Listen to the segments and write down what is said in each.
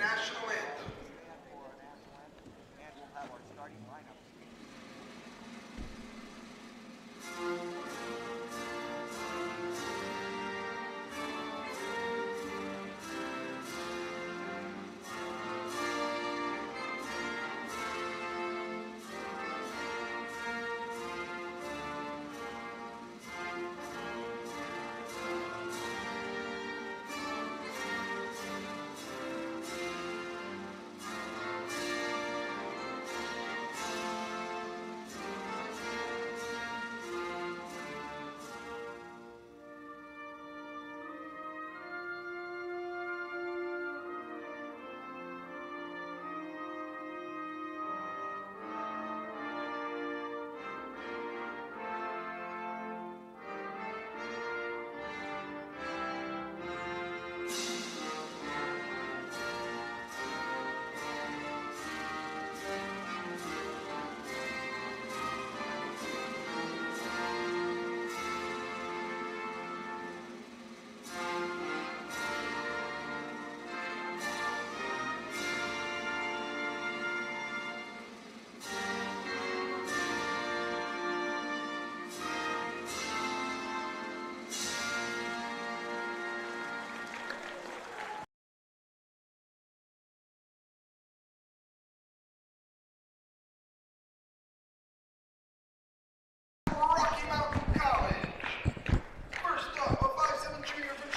national anthem.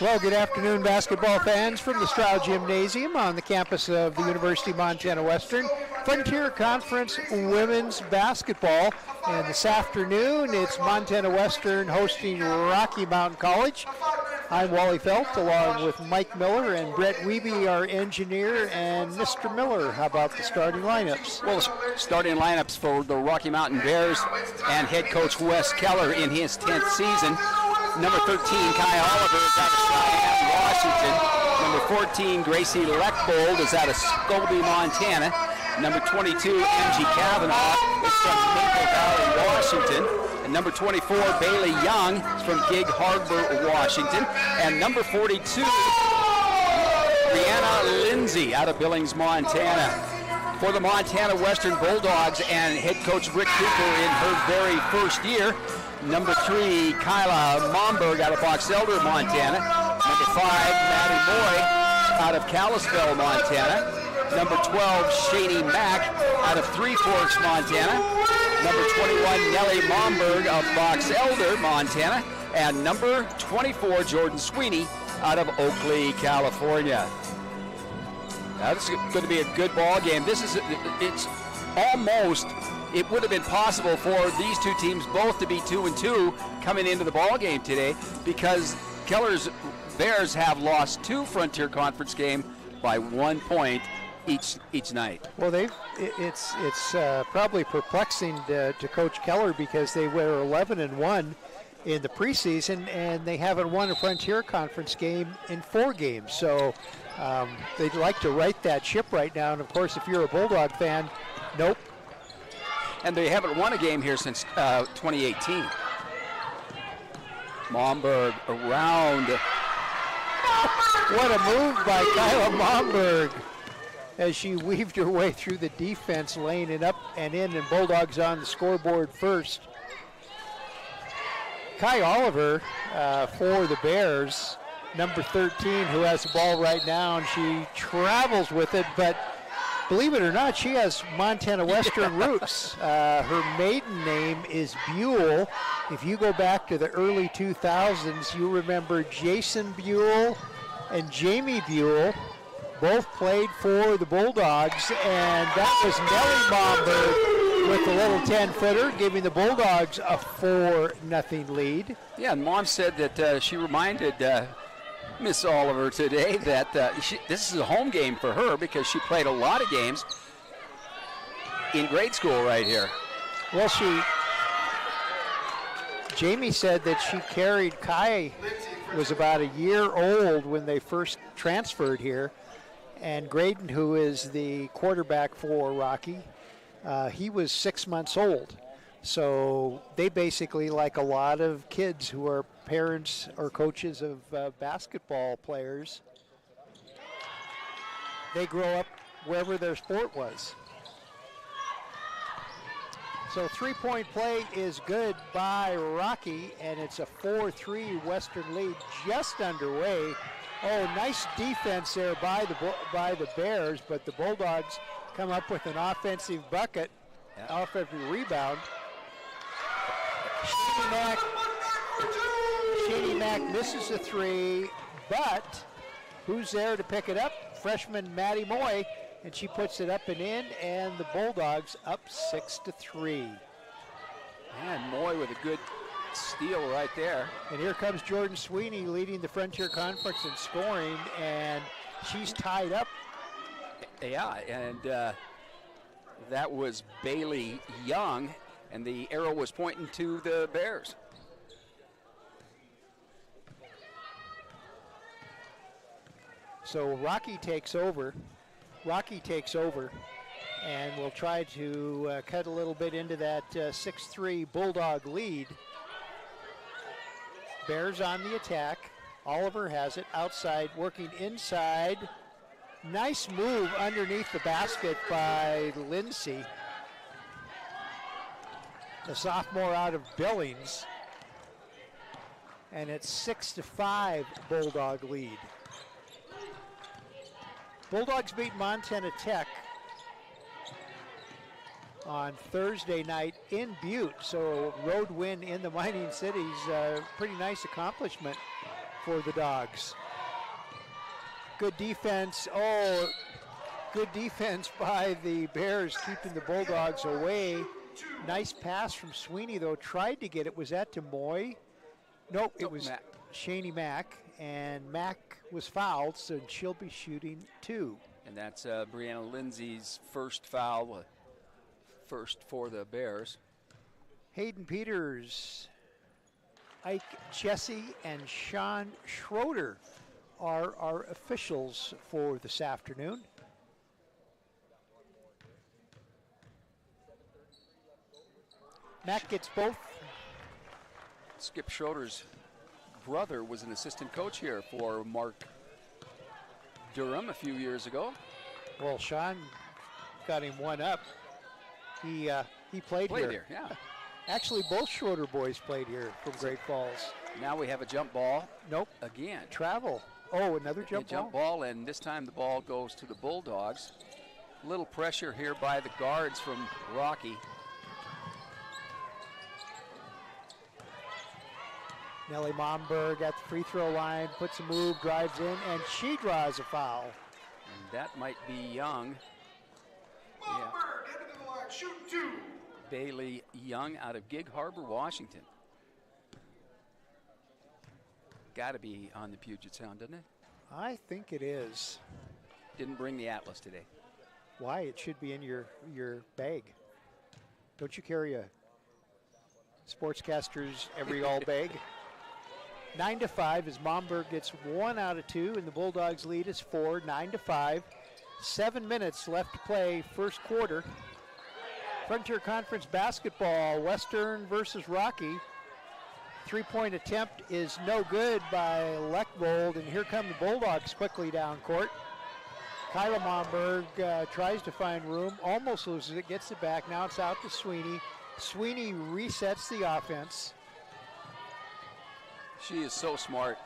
Well, good afternoon, basketball fans from the Stroud Gymnasium on the campus of the University of Montana Western. Frontier Conference Women's Basketball. And this afternoon, it's Montana Western hosting Rocky Mountain College. I'm Wally Felt, along with Mike Miller and Brett Wiebe, our engineer, and Mr. Miller. How about the starting lineups? Well, starting lineups for the Rocky Mountain Bears and head coach Wes Keller in his 10th season. Number 13, Kai Oliver, is out of Cheyenne, Washington. Number 14, Gracie Leckbold, is out of Scobie, Montana. Number 22, MG Kavanaugh, is from Maple Valley, Washington. And number 24, Bailey Young, is from Gig Harbor, Washington. And number 42, Brianna Lindsay, out of Billings, Montana. For the Montana Western Bulldogs and head coach Rick Cooper in her very first year, number 3, Kyla Momberg, out of Box Elder, Montana. Number 5, Maddie Moy, out of Kalispell, Montana. Number 12, Shady Mack, out of Three Forks, Montana. Number 21, Nellie Momberg of Box Elder, Montana. And number 24, Jordan Sweeney, out of Oakley, California. Now, this is going to be a good ball game. It's almost, it would have been possible for these two teams both to be 2-2 coming into the ball game today, because Keller's Bears have lost 2 Frontier Conference games by 1 point each night. Well, it's probably perplexing to Coach Keller, because they were 11-1 in the preseason, and they haven't won a Frontier Conference game in 4 games. So they'd like to right that ship right now. And of course, if you're a Bulldog fan, nope. And they haven't won a game here since 2018. Momberg around. What a move by Kyla Momberg as she weaved her way through the defense, laying it up and in, and Bulldogs on the scoreboard first. Kai Oliver for the Bears, number 13, who has the ball right now, and she travels with it, but believe it or not, she has Montana Western roots. Her maiden name is Buell. If you go back to the early 2000s, you remember Jason Buell and Jamie Buell both played for the Bulldogs, and that was Nellie Momberg with the little 10-footer, giving the Bulldogs a 4-0 lead. Yeah, and Mom said that she reminded Miss Oliver today that this is a home game for her, because she played a lot of games in grade school right here. Well, Jamie said that she carried Kai, was about a year old when they first transferred here, and Graydon, who is the quarterback for Rocky, he was 6 months old. So they basically, like a lot of kids who are parents or coaches of basketball players, they grow up wherever their sport was. So 3-point play is good by Rocky, and it's a 4-3 Western lead just underway. Oh, nice defense there by the Bears, but the Bulldogs come up with an offensive bucket, offensive rebound. Shady Mack misses a three, but who's there to pick it up? Freshman Maddie Moy, and she puts it up and in, and the Bulldogs up 6-3. And Moy with a good steal right there. And here comes Jordan Sweeney leading the Frontier Conference in scoring, and she's tied up. Yeah, and that was Bailey Young, and the arrow was pointing to the Bears. So Rocky takes over, and we'll try to cut a little bit into that 6-3 Bulldog lead. Bears on the attack. Oliver has it outside, working inside. Nice move underneath the basket by Lindsay, the sophomore out of Billings. And it's 6-5 Bulldog lead. Bulldogs beat Montana Tech on Thursday night in Butte, so road win in the mining cities, pretty nice accomplishment for the Dogs. Good defense, good defense by the Bears, keeping the Bulldogs away. Nice pass from Sweeney, though, tried to get it. Was that to Moy? Nope, it was Shani Mack, and Mack was fouled, so she'll be shooting 2. And that's Brianna Lindsay's first foul, first for the Bears. Hayden Peters, Ike Jesse, and Sean Schroeder are our officials for this afternoon. Mack gets both. Skip Schroeder's brother was an assistant coach here for Mark Durham a few years ago. Well, Sean got him one up. He played here. Yeah. Actually, both Schroeder boys played here from Great Falls. Now we have a jump ball. Nope. Again. Travel. Oh, another jump ball? Jump ball, and this time the ball goes to the Bulldogs. A little pressure here by the guards from Rocky. Nellie Momberg at the free throw line, puts a move, drives in, and she draws a foul. And that might be Young. Momberg, headed to the line, shoot 2. Bailey Young out of Gig Harbor, Washington. Got to be on the Puget Sound, doesn't it? I think it is. Didn't bring the Atlas today. Why? It should be in your bag. Don't you carry a sportscaster's every all bag? 9-5 as Momberg gets 1 out of 2, and the Bulldogs lead is 4, 9-5. 7 minutes left to play first quarter. Frontier Conference basketball, Western versus Rocky. 3-point attempt is no good by Leckvold, and here come the Bulldogs quickly down court. Kyla Momberg tries to find room, almost loses it, gets it back. Now it's out to Sweeney. Sweeney resets the offense. She is so smart.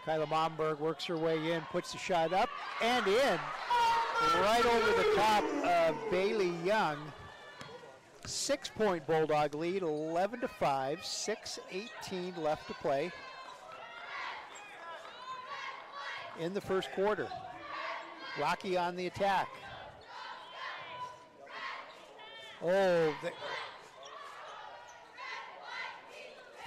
Kyla Momberg works her way in, puts the shot up and in. Right over the top of Bailey Young. 6-point Bulldog lead, 11-5, 6:18 left to play in the first quarter. Rocky on the attack. Oh,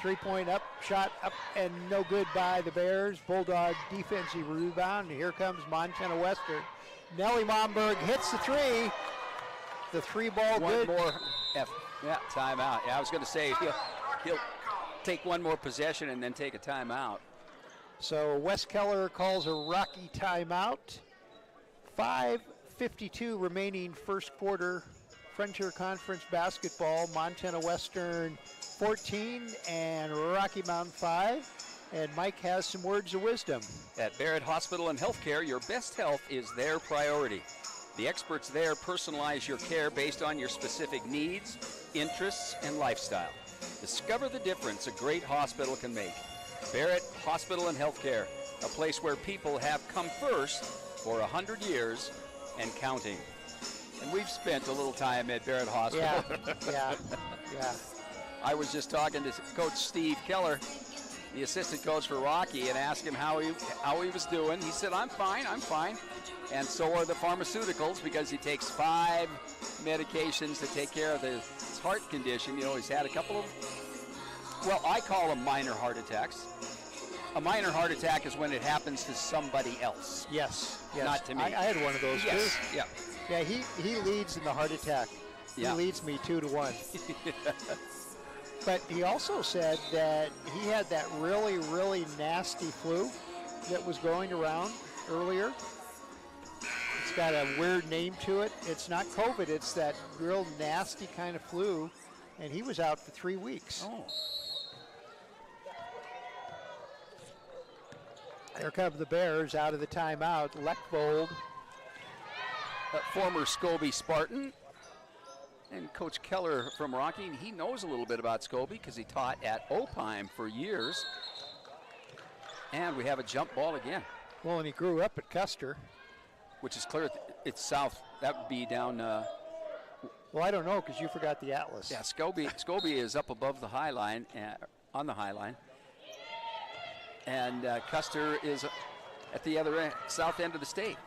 3-point up, shot up and no good by the Bears. Bulldog defensive rebound. And here comes Montana Western. Nellie Momberg hits the three. The 3-ball good. One more timeout. Yeah, I was going to say he'll take one more possession and then take a timeout. So Wes Keller calls a Rocky timeout. 5:52 remaining first quarter Frontier Conference basketball, Montana Western 14 and Rocky Mountain 5. And Mike has some words of wisdom. At Barrett Hospital and Healthcare, your best health is their priority. The experts there personalize your care based on your specific needs, interests, and lifestyle. Discover the difference a great hospital can make. Barrett Hospital and Healthcare, a place where people have come first for 100 years and counting. And we've spent a little time at Barrett Hospital. Yeah. I was just talking to Coach Steve Keller, the assistant coach for Rocky, and asked him how he was doing. He said, I'm fine. And so are the pharmaceuticals, because he takes 5 medications to take care of his heart condition. You know, he's had a couple of, well, I call them minor heart attacks. A minor heart attack is when it happens to somebody else. Yes. Not to me. I had one of those too. Yeah. Yeah, he leads in the heart attack. Yeah. He leads me 2-1. But he also said that he had that really, really nasty flu that was going around earlier. It's got a weird name to it. It's not COVID. It's that real nasty kind of flu. And he was out for 3 weeks. Oh. There come the Bears out of the timeout. Leckvold, former Scobie Spartan. And Coach Keller from Rocky, he knows a little bit about Scobie because he taught at Opheim for years. And we have a jump ball again. Well, and he grew up at Custer. Which is clear, it's south. That would be down. Well, I don't know because you forgot the Atlas. Yeah, Scobie is up above the high line, on the high line. And Custer is at the other end, south end of the state.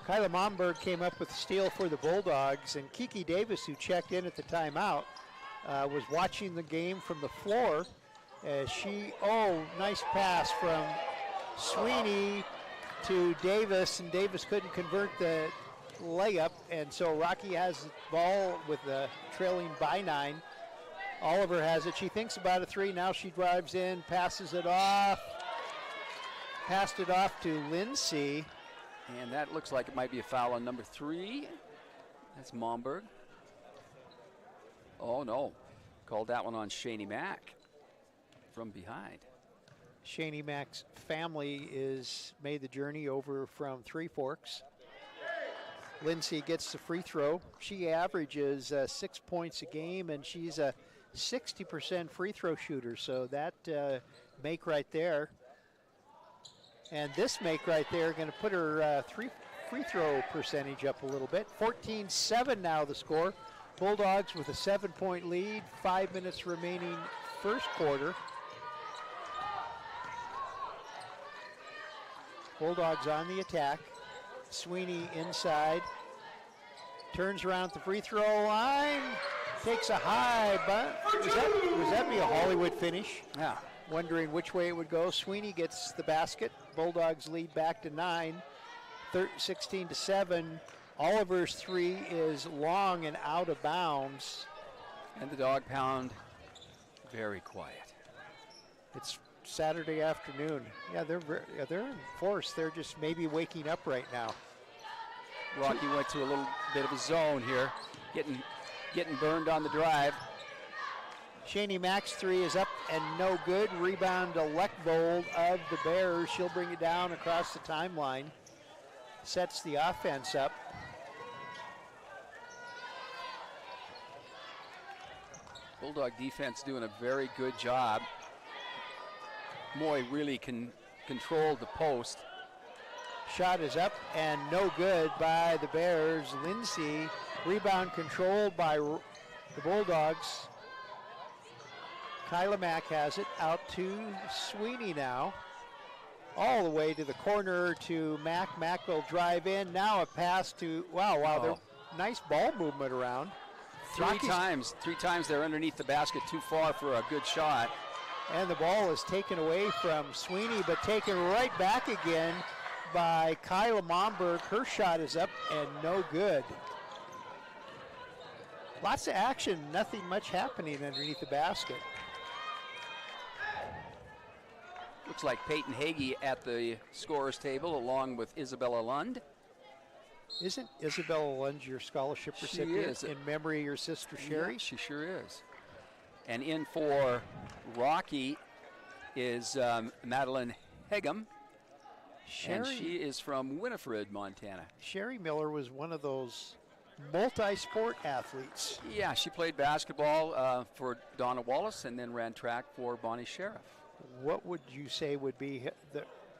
Kyla Momberg came up with a steal for the Bulldogs, and Kiki Davis, who checked in at the timeout, was watching the game from the floor as nice pass from Sweeney to Davis, and Davis couldn't convert the layup, and so Rocky has the ball with the trailing by 9. Oliver has it. She thinks about a 3. Now she drives in, passes it off. Passed it off to Lindsay. And that looks like it might be a foul on number 3. That's Momberg. Oh, no. Called that one on Shaney Mack from behind. Shaney Mack's family is made the journey over from Three Forks. Lindsay gets the free throw. She averages 6 points a game, and she's a 60% free throw shooter, so that make right there. And this make right there going to put her free throw percentage up a little bit. 14-7 now the score. Bulldogs with a 7-point lead. 5 minutes remaining first quarter. Bulldogs on the attack. Sweeney inside. Turns around at the free throw line. Takes a high, but was that be a Hollywood finish? Yeah. Wondering which way it would go. Sweeney gets the basket. Bulldogs lead back to 9, 16-7. Oliver's 3 is long and out of bounds. And the dog pound, very quiet. It's Saturday afternoon. Yeah, they're in force. They're just maybe waking up right now. Rocky went to a little bit of a zone here, getting burned on the drive. Shaney Mack's 3 is up and no good. Rebound to Leckvold of the Bears. She'll bring it down across the timeline. Sets the offense up. Bulldog defense doing a very good job. Moy really can control the post. Shot is up and no good by the Bears. Lindsay, rebound controlled by the Bulldogs. Kyla Mack has it out to Sweeney now. All the way to the corner to Mack. Mack will drive in. Now a pass to, wow, nice ball movement around. Three times they're underneath the basket, too far for a good shot. And the ball is taken away from Sweeney, but taken right back again by Kyla Momberg. Her shot is up and no good. Lots of action, nothing much happening underneath the basket. Looks like Peyton Hagee at the scorer's table along with Isabella Lund. Isn't Isabella Lund your scholarship recipient in memory of your sister Sherry? Yeah, she sure is. And in for Rocky is Madeline Hegum. And she is from Winifred, Montana. Sherry Miller was one of those multi-sport athletes. Yeah, she played basketball for Donna Wallace and then ran track for Bonnie Sheriff. What would you say would be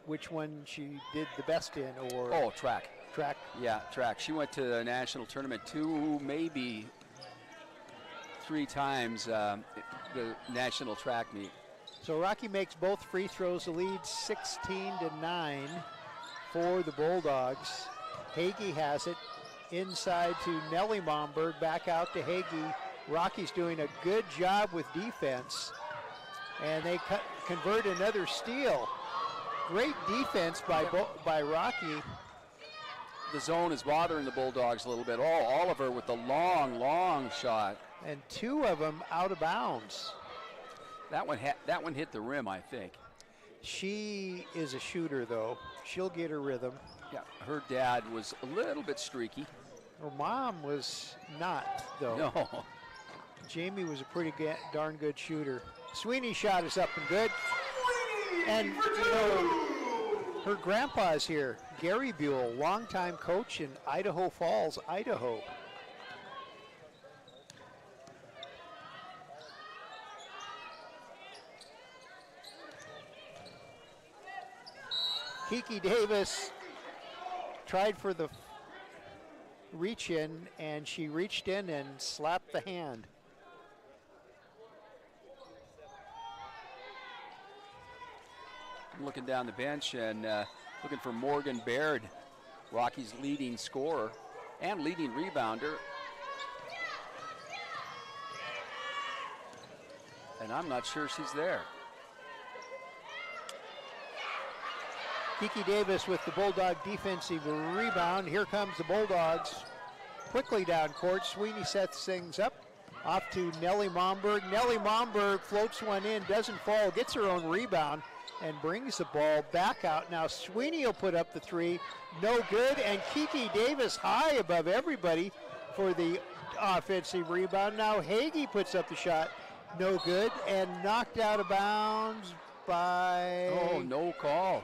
which one she did the best in? Or Oh, track. Track? Yeah, track. She went to the national tournament 2, maybe 3 times the national track meet. So Rocky makes both free throws, the lead 16-9 for the Bulldogs. Hagee has it inside to Nellie Momberg, back out to Hagee. Rocky's doing a good job with defense, and they convert another steal. Great defense by Rocky. The zone is bothering the Bulldogs a little bit. Oh, Oliver with the long shot. And 2 of them out of bounds. That one hit the rim, I think. She is a shooter, though. She'll get her rhythm. Yeah, her dad was a little bit streaky. Her mom was not, though. No. Jamie was a pretty darn good shooter. Sweeney's shot is up and good. And, you know, her grandpa's here, Gary Buell, longtime coach in Idaho Falls, Idaho. Kiki Davis tried for the reach in, and she reached in and slapped the hand. I'm looking down the bench and looking for Morgan Baird, Rocky's leading scorer and leading rebounder. And I'm not sure she's there. Kiki Davis with the Bulldog defensive rebound. Here comes the Bulldogs quickly down court. Sweeney sets things up. Off to Nellie Momberg. Nellie Momberg floats one in, doesn't fall, gets her own rebound, and brings the ball back out. Now Sweeney will put up the 3. No good, and Kiki Davis high above everybody for the offensive rebound. Now Hagee puts up the shot. No good, and knocked out of bounds by... Oh, no call.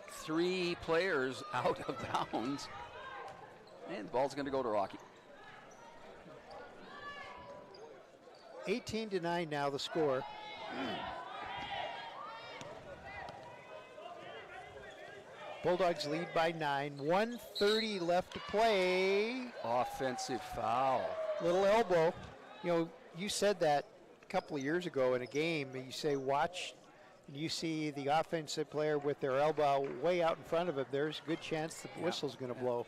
3 players out of bounds. And the ball's going to go to Rocky. 18-9 now the score. Bulldogs lead by 9. 1:30 left to play. Offensive foul. Little elbow. You know, you said that a couple of years ago in a game. You say watch, and you see the offensive player with their elbow way out in front of him. There's a good chance the whistle's going to blow.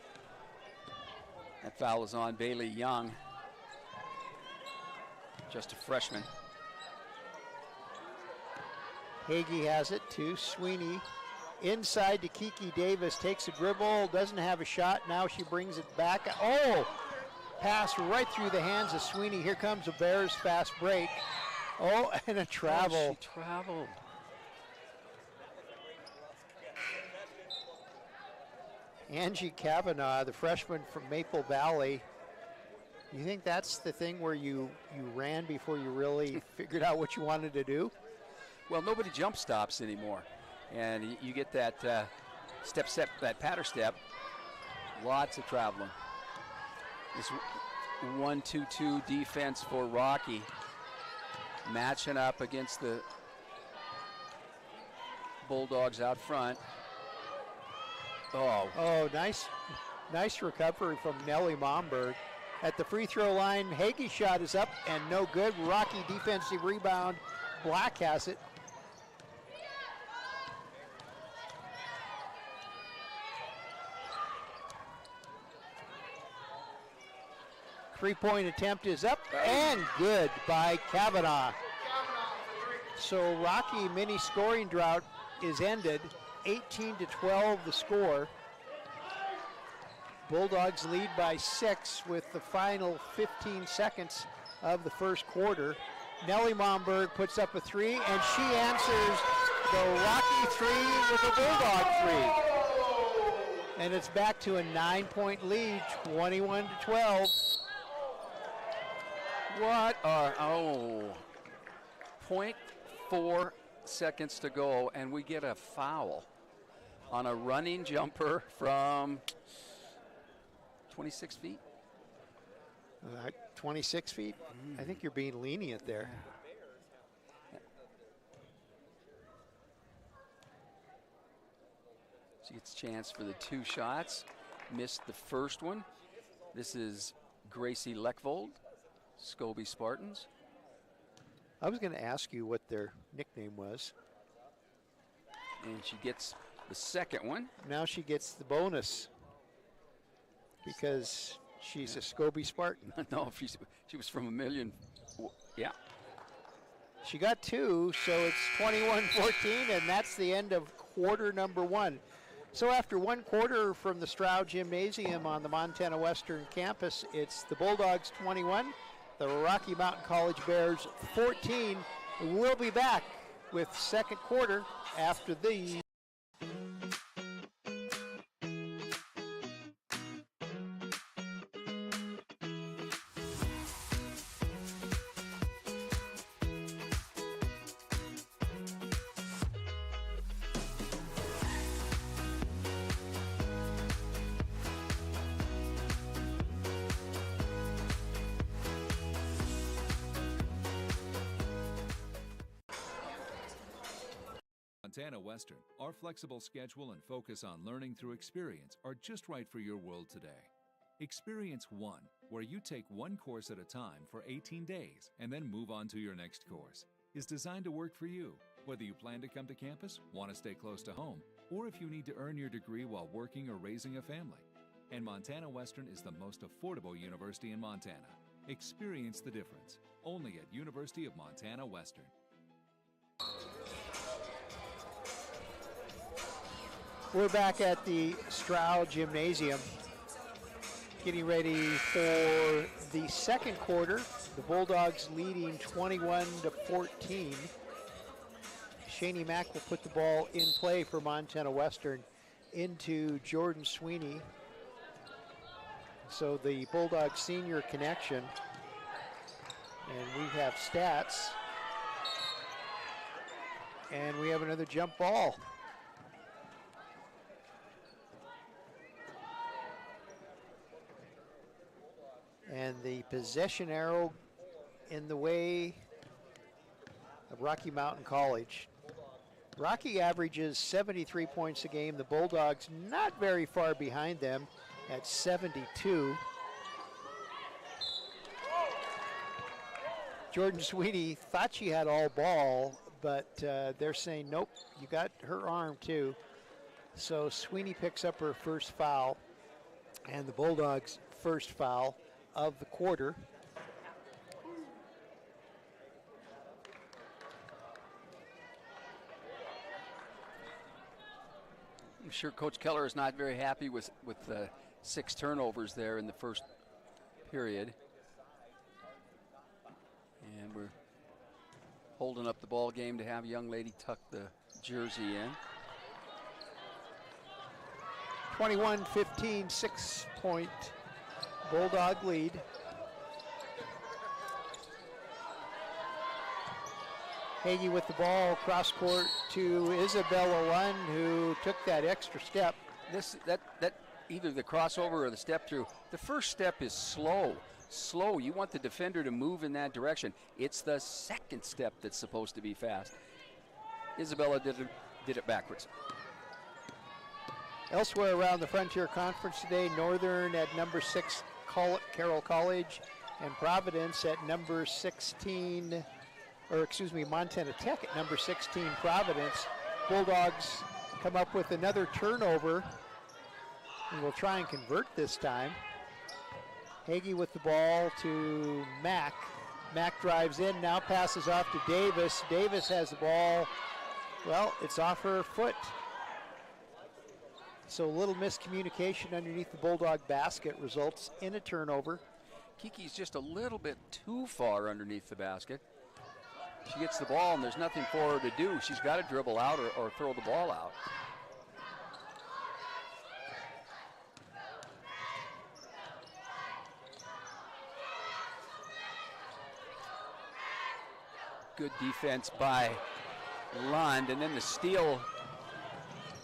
That foul is on Bailey Young. Just a freshman. Hagee has it to Sweeney. Inside to Kiki Davis, takes a dribble, doesn't have a shot. Now she brings it back. Oh, pass right through the hands of Sweeney. Here comes a Bears fast break. Oh, and a travel. Oh, she traveled. Angie Kavanaugh, the freshman from Maple Valley. You think that's the thing where you ran before you really figured out what you wanted to do? Well, nobody jump stops anymore. And you get that that patter step. Lots of traveling. This 1-2-2 defense for Rocky. Matching up against the Bulldogs out front. Oh, nice recovery from Nellie Momberg. At the free throw line, Hagee's shot is up and no good. Rocky defensive rebound. Black has it. Three-point attempt is up and good by Kavanaugh. So Rocky mini scoring drought is ended. 18-12 the score. Bulldogs lead by 6 with the final 15 seconds of the first quarter. Nellie Momberg puts up a 3 and she answers the Rocky 3 with a Bulldog 3. And it's back to a 9-point lead, 21-12. What are, 0.4 seconds to go, and we get a foul on a running jumper from 26 feet. 26 feet? I think you're being lenient there. She gets a chance for the 2 shots. Missed the first one. This is Gracie Leckvold, Scobie Spartans. I was going to ask you what their nickname was. And she gets the second one. Now she gets the bonus because she's a Scobie Spartan. No, she was from a million. Yeah. She got 2, so it's 21-14, and that's the end of quarter number 1. So after 1 quarter from the Stroud Gymnasium on the Montana Western campus, it's the Bulldogs 21, the Rocky Mountain College Bears 14. We'll be back with second quarter after these. Montana Western, our flexible schedule and focus on learning through experience are just right for your world today. Experience One, where you take 1 course at a time for 18 days and then move on to your next course, is designed to work for you, whether you plan to come to campus, want to stay close to home, or if you need to earn your degree while working or raising a family. And Montana Western is the most affordable university in Montana. Experience the difference, only at University of Montana Western. We're back at the Stroud Gymnasium, getting ready for the second quarter. The Bulldogs leading 21-14. Shani Mack will put the ball in play for Montana Western into Jordan Sweeney. So the Bulldogs senior connection. And we have stats. And we have another jump ball. And the possession arrow in the way of Rocky Mountain College. Rocky averages 73 points a game. The Bulldogs not very far behind them at 72. Jordan Sweeney thought she had all ball, but they're saying, nope, you got her arm too. So Sweeney picks up her first foul, and the Bulldogs' first foul of the quarter. I'm sure Coach Keller is not very happy with the 6 turnovers there in the first period. And we're holding up the ball game to have a young lady tuck the jersey in. 21-15, 6-point Bulldog lead. Hagee with the ball cross court to Isabella Lund, who took that extra step. That either the crossover or the step through. The first step is slow. You want the defender to move in that direction. It's the second step that's supposed to be fast. Isabella did it backwards. Elsewhere around the Frontier Conference today, Northern at number 6, Carroll College, and Providence at number 16, Montana Tech at number 16, Providence. Bulldogs come up with another turnover, and will try and convert this time. Hagee with the ball to Mack. Mack drives in, now passes off to Davis. Davis has the ball. Well, it's off her foot. So a little miscommunication underneath the Bulldog basket results in a turnover. Kiki's just a little bit too far underneath the basket. She gets the ball and there's nothing for her to do. She's got to dribble out or throw the ball out. Good defense by Lund, and then the steal.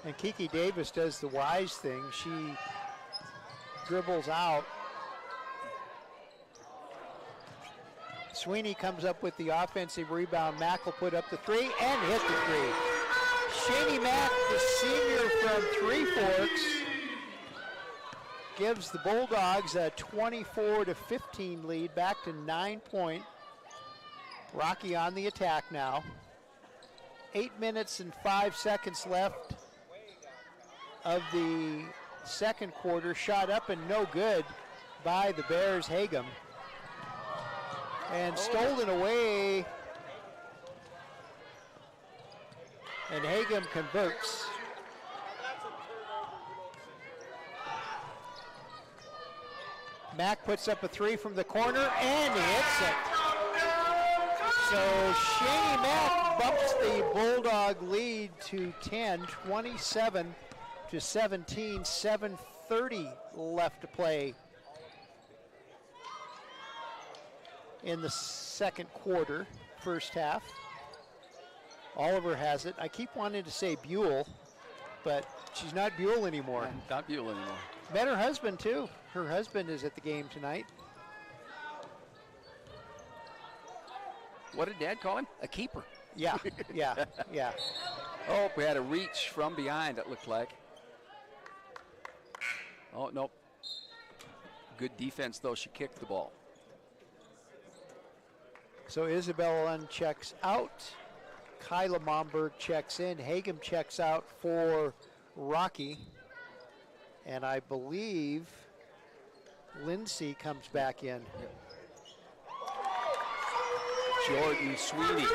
And Kiki Davis does the wise thing. She dribbles out. Sweeney comes up with the offensive rebound. Mack will put up the three and hit the three. Shani Mack, the senior from Three Forks, gives the Bulldogs a 24-15 lead, back to 9-point. Rocky on the attack now. 8 minutes and 5 seconds left of the second quarter. Shot up and no good by the Bears, Hagum. And stolen away. And Hagum converts. Mack puts up a three from the corner and hits it. So Shani Mack bumps the Bulldog lead to 10, 27-17, 7:30 left to play in the second quarter, first half. Oliver has it. I keep wanting to say Buell, but she's not Buell anymore. Not Buell anymore. Met her husband too. Her husband is at the game tonight. What did Dad call him? A keeper. Yeah, yeah, yeah. Oh, we had a reach from behind, it looked like. Oh, nope. Good defense, though. She kicked the ball. So Isabella Lund checks out. Kyla Momberg checks in. Hagum checks out for Rocky. And I believe Lindsay comes back in. Jordan Sweeney.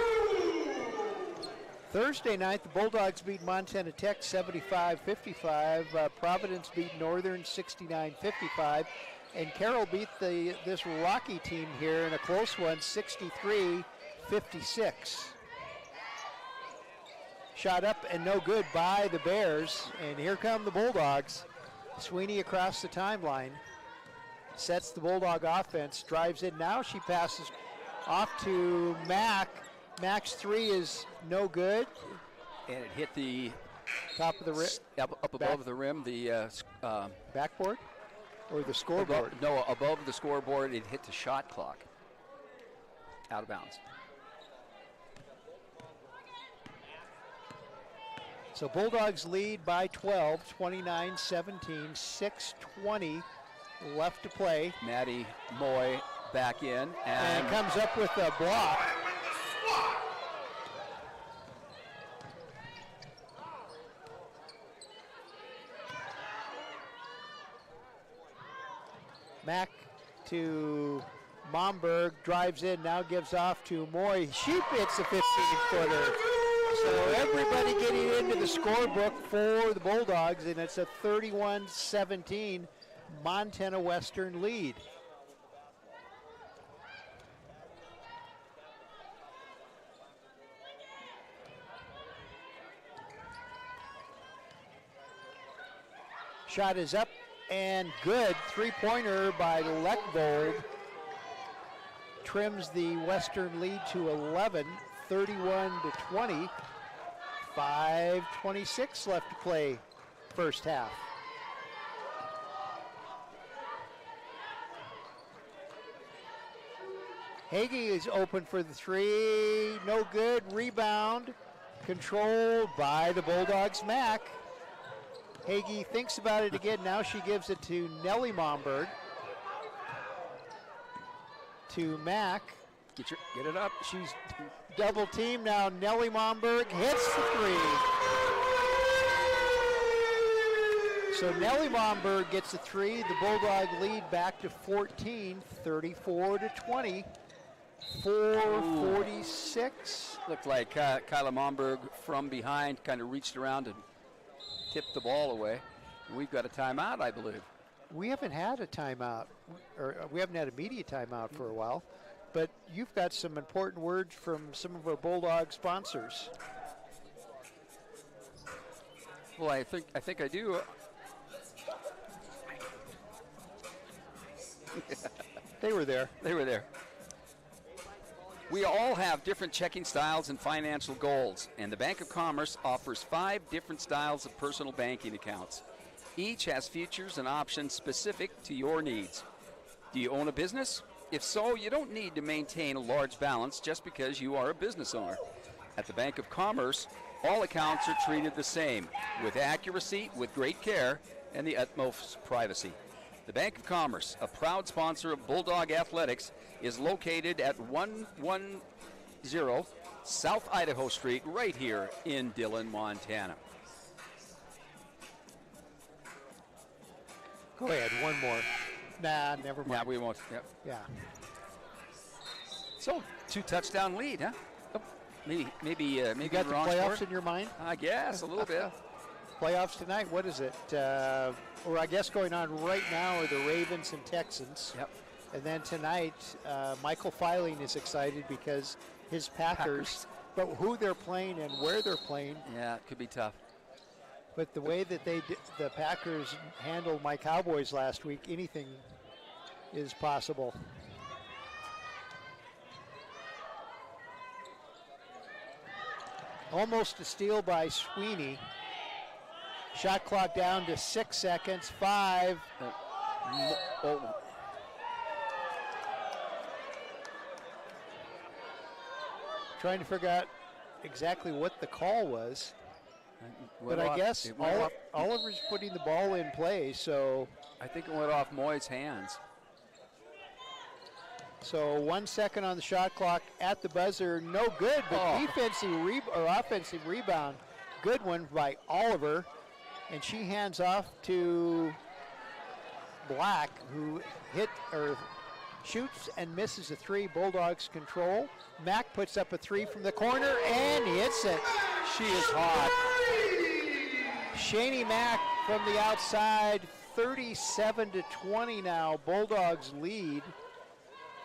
Thursday night, the Bulldogs beat Montana Tech 75-55. Providence beat Northern 69-55. And Carroll beat this Rocky team here in a close one, 63-56. Shot up and no good by the Bears. And here come the Bulldogs. Sweeney across the timeline. Sets the Bulldog offense, drives in. Now she passes off to Mack. Mack's three is no good. And it hit the top of the rim. Up above the rim, the backboard or the scoreboard? Above the scoreboard, it hit the shot clock. Out of bounds. So Bulldogs lead by 12, 29-17, 6:20 left to play. Maddie Moy back in. And comes up with a block. Mack to Momberg, drives in, now gives off to Moy. She hits the 15-footer. So everybody getting into the scorebook for the Bulldogs, and it's a 31-17 Montana Western lead. Shot is up and good. Three-pointer by Leckvold trims the Western lead to 11, 31-20. 5:26 left to play first half. Hagee is open for the three, no good. Rebound controlled by the Bulldogs. Mack. Hagee thinks about it again. Now she gives it to Nellie Momberg. To Mack. Get it up. She's double team now. Nellie Momberg hits the three. So Nellie Momberg gets a three. The Bulldog lead back to 14, 34-20. 4:46. Looked like Kyla Momberg from behind kind of reached around and tipped the ball away. We've got a timeout, I believe. We haven't had a timeout, or we haven't had a media timeout for a while, but you've got some important words from some of our Bulldog sponsors. Well, I think I do. They were there. They were there. We all have different checking styles and financial goals, and the Bank of Commerce offers 5 different styles of personal banking accounts. Each has features and options specific to your needs. Do you own a business? If so, you don't need to maintain a large balance just because you are a business owner. At the Bank of Commerce, all accounts are treated the same, with accuracy, with great care, and the utmost privacy. The Bank of Commerce, a proud sponsor of Bulldog Athletics, is located at 110 South Idaho Street, right here in Dillon, Montana. Go ahead, one more. Nah, never mind. Yeah, we won't. Yep. Yeah. So, 2-touchdown lead, huh? Oh, maybe You got the wrong playoffs score? in your mind? I guess, a little bit. Playoffs tonight, what is it? Or I guess going on right now are the Ravens and Texans. Yep. And then tonight, Michael Filing is excited because his Packers, but who they're playing and where they're playing. Yeah, it could be tough. But the way that the Packers handled my Cowboys last week, anything is possible. Almost a steal by Sweeney. Shot clock down to 6 seconds, 5. Trying to figure out exactly what the call was. But I guess Oliver's putting the ball in play, so. I think it went off Moy's hands. So 1 second on the shot clock at the buzzer, no good, but offensive rebound, good one by Oliver, and she hands off to Black, who shoots and misses a 3. Bulldogs control. Mack puts up a 3 from the corner and hits it. She is hot. Shani Mack from the outside, 37-20 now. Bulldogs lead.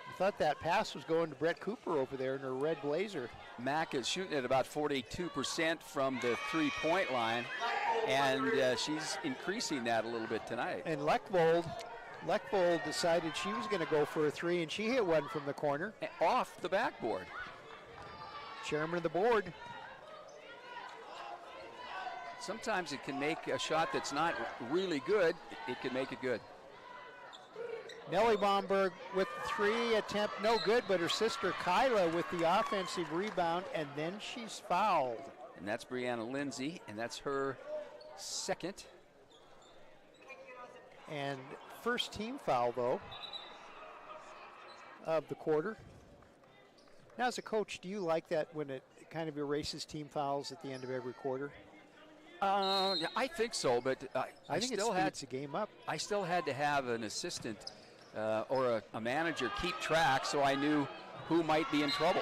I thought that pass was going to Brett Cooper over there in her red blazer. Mack is shooting at about 42% from the 3-point line, and she's increasing that a little bit tonight. And Lechvold decided she was going to go for a 3, and she hit one from the corner. Off the backboard. Chairman of the board. Sometimes it can make a shot that's not really good, it can make it good. Nellie Bomberg with the 3 attempt, no good, but her sister Kyla with the offensive rebound, and then she's fouled. And that's Brianna Lindsay, and that's her second. And first team foul, though, of the quarter. Now, as a coach, do you like that when it kind of erases team fouls at the end of every quarter? Yeah, I think so, but I think still it speeds the game up. I still had to have an assistant or a manager keep track so I knew who might be in trouble.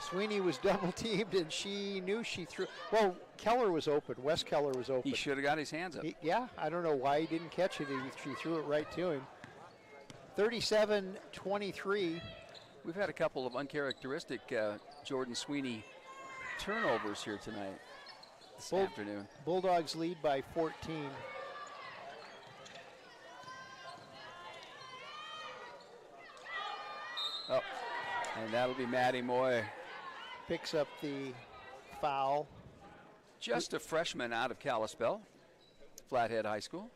Sweeney was double teamed and she knew she threw. Well, Keller was open. Wes Keller was open. He should have got his hands up. Yeah, I don't know why he didn't catch it. She threw it right to him. 37-23. We've had a couple of uncharacteristic Jordan Sweeney turnovers here tonight, this afternoon. Bulldogs lead by 14. Oh, and that'll be Maddie Moy. Picks up the foul. Just a freshman out of Kalispell, Flathead High School.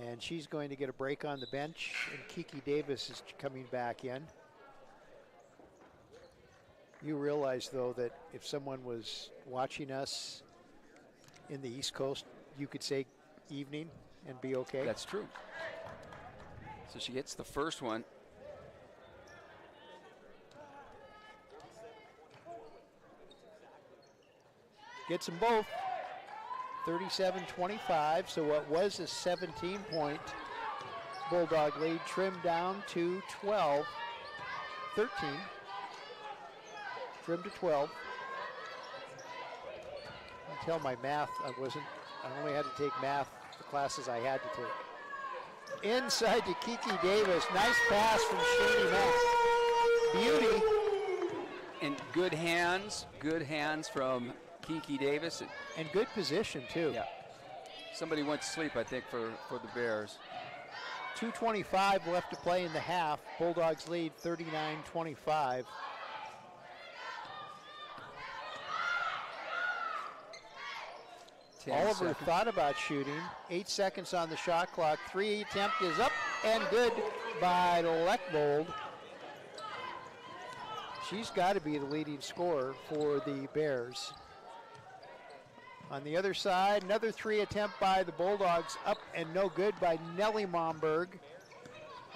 And she's going to get a break on the bench, and Kiki Davis is coming back in. You realize, though, that if someone was watching us in the East Coast, you could say evening and be okay? That's true. So she gets the first one. Gets them both. 37-25, so what was a 17-point Bulldog lead trimmed down to 12. 13. Trimmed to 12. I tell my math, I only had to take math, the classes I had to take. Inside to Kiki Davis. Nice pass from Shani Mack. Beauty. And good hands from Kiki Davis. And good position, too. Yeah. Somebody went to sleep, I think, for the Bears. 2:25 left to play in the half. Bulldogs lead 39-25. Oliver thought about shooting. 8 seconds on the shot clock. 3 attempt is up and good by Leckbold. She's got to be the leading scorer for the Bears. On the other side, another 3 attempt by the Bulldogs, up and no good by Nellie Momberg.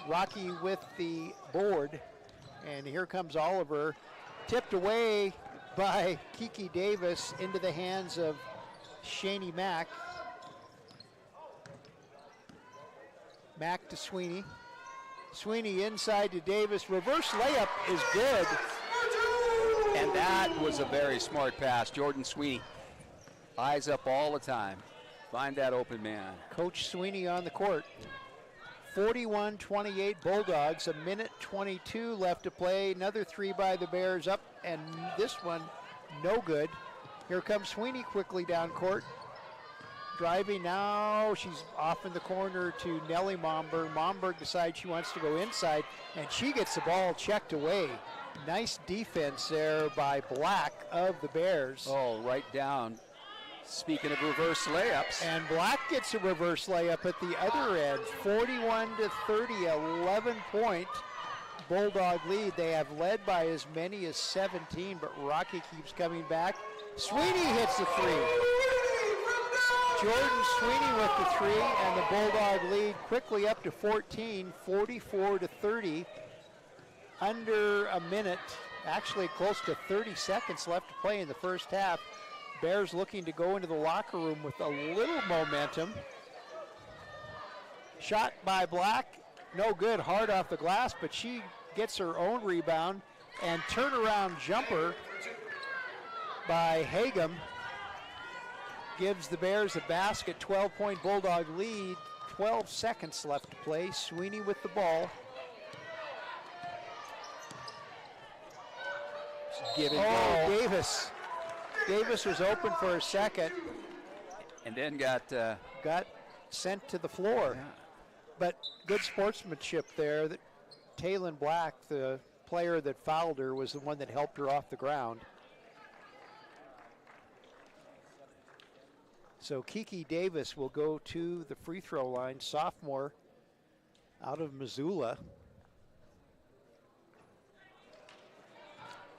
Rocky with the board, and here comes Oliver. Tipped away by Kiki Davis into the hands of Shani Mack. Mack to Sweeney. Sweeney inside to Davis. Reverse layup is good. And that was a very smart pass. Jordan Sweeney, eyes up all the time. Find that open man. Coach Sweeney on the court. 41-28 Bulldogs, a minute 22 left to play. Another 3 by the Bears, up, and this one no good. Here comes Sweeney quickly down court. Driving now, she's off in the corner to Nellie Momberg. Momberg decides she wants to go inside, and she gets the ball checked away. Nice defense there by Black of the Bears. Oh, right down. Speaking of reverse layups. And Black gets a reverse layup at the other end. 41-30, 11-point Bulldog lead. They have led by as many as 17, but Rocky keeps coming back. Sweeney hits the 3. Jordan Sweeney with the 3, and the Bulldog lead quickly up to 14, 44-30. Under a minute, actually close to 30 seconds left to play in the first half. Bears looking to go into the locker room with a little momentum. Shot by Black, no good, hard off the glass, but she gets her own rebound, and turnaround jumper by Hagum gives the Bears a basket. 12-point Bulldog lead, 12 seconds left to play. Sweeney with the ball. Davis. Davis was open for a second. And then got sent to the floor. Yeah. But good sportsmanship there. That Taylon Black, the player that fouled her, was the one that helped her off the ground. So Kiki Davis will go to the free throw line, sophomore out of Missoula.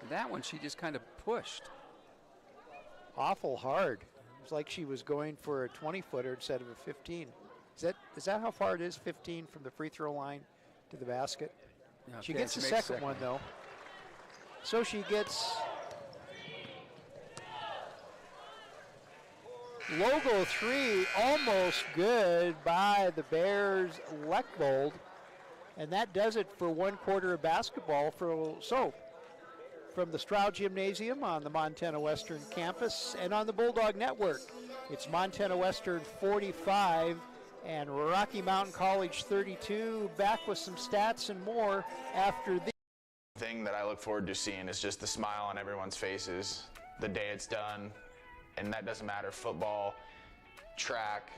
That one she just kind of pushed. Awful hard. It was like she was going for a 20-footer instead of a 15. Is that how far it is, 15 from the free throw line to the basket? Yeah, she gets the second one, though. So she gets logo 3, almost good by the Bears' Leckbold. And that does it for one quarter of basketball. From the Stroud Gymnasium on the Montana Western campus and on the Bulldog Network, it's Montana Western 45 and Rocky Mountain College 32. Back with some stats and more after the thing that I look forward to seeing is just the smile on everyone's faces the day it's done. And that doesn't matter, football, track,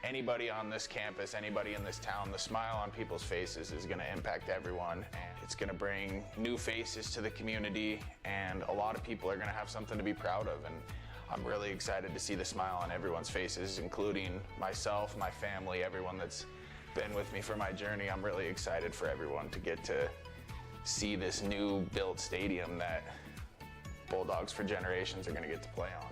anybody on this campus, anybody in this town, the smile on people's faces is going to impact everyone. And it's going to bring new faces to the community, and a lot of people are going to have something to be proud of. And I'm really excited to see the smile on everyone's faces, including myself, my family, everyone that's been with me for my journey. I'm really excited for everyone to get to see this new built stadium that Bulldogs for generations are going to get to play on.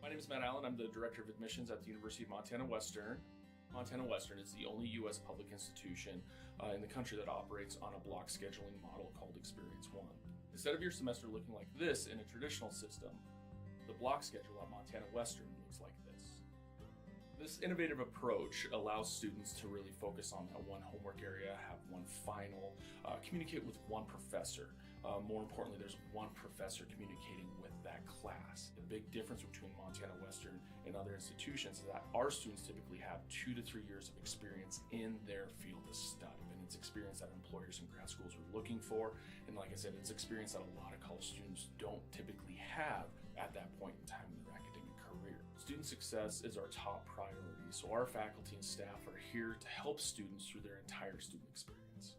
My name is Matt Allen. I'm the Director of Admissions at the University of Montana Western. Montana Western is the only U.S. public institution in the country that operates on a block scheduling model called Experience One. Instead of your semester looking like this in a traditional system, the block schedule at Montana Western looks like this. This innovative approach allows students to really focus on that one homework area, have one final, communicate with one professor. More importantly, there's one professor communicating with that class. The big difference between Montana Western and other institutions is that our students typically have 2 to 3 years of experience in their field of study. Been in It's experience that employers and grad schools are looking for. And like I said, it's experience that a lot of college students don't typically have at that point in time in their academic career. Student success is our top priority, so our faculty and staff are here to help students through their entire student experience.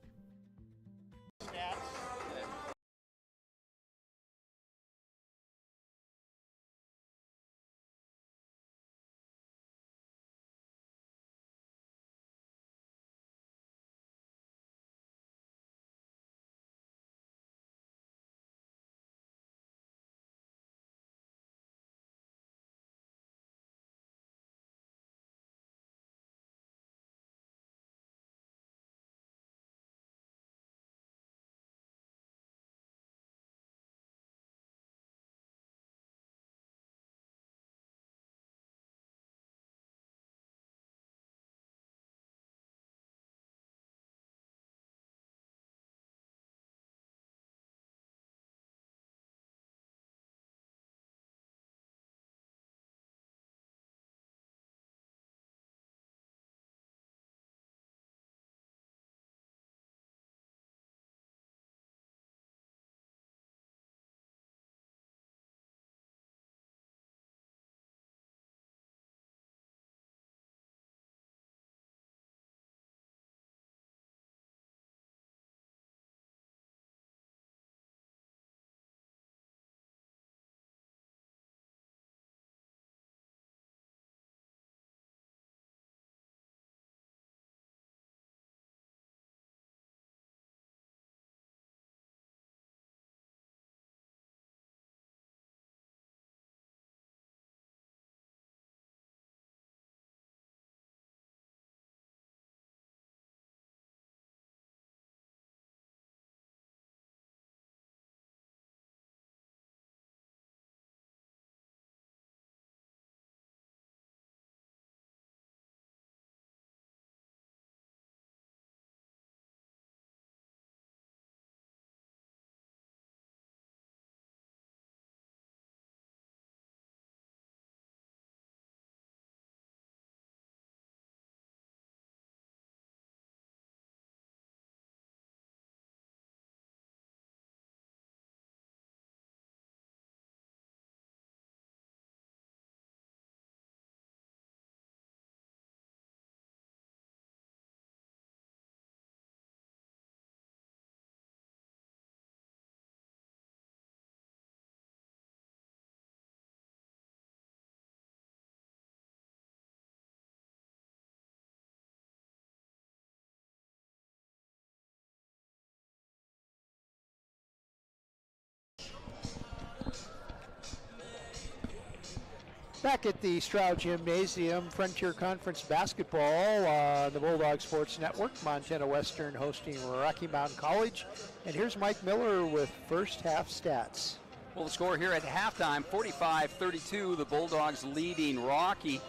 Back at the Stroud Gymnasium, Frontier Conference basketball on the Bulldog Sports Network. Montana Western hosting Rocky Mountain College. And here's Mike Miller with first half stats. Well, the score here at halftime, 45-32, the Bulldogs leading Rocky.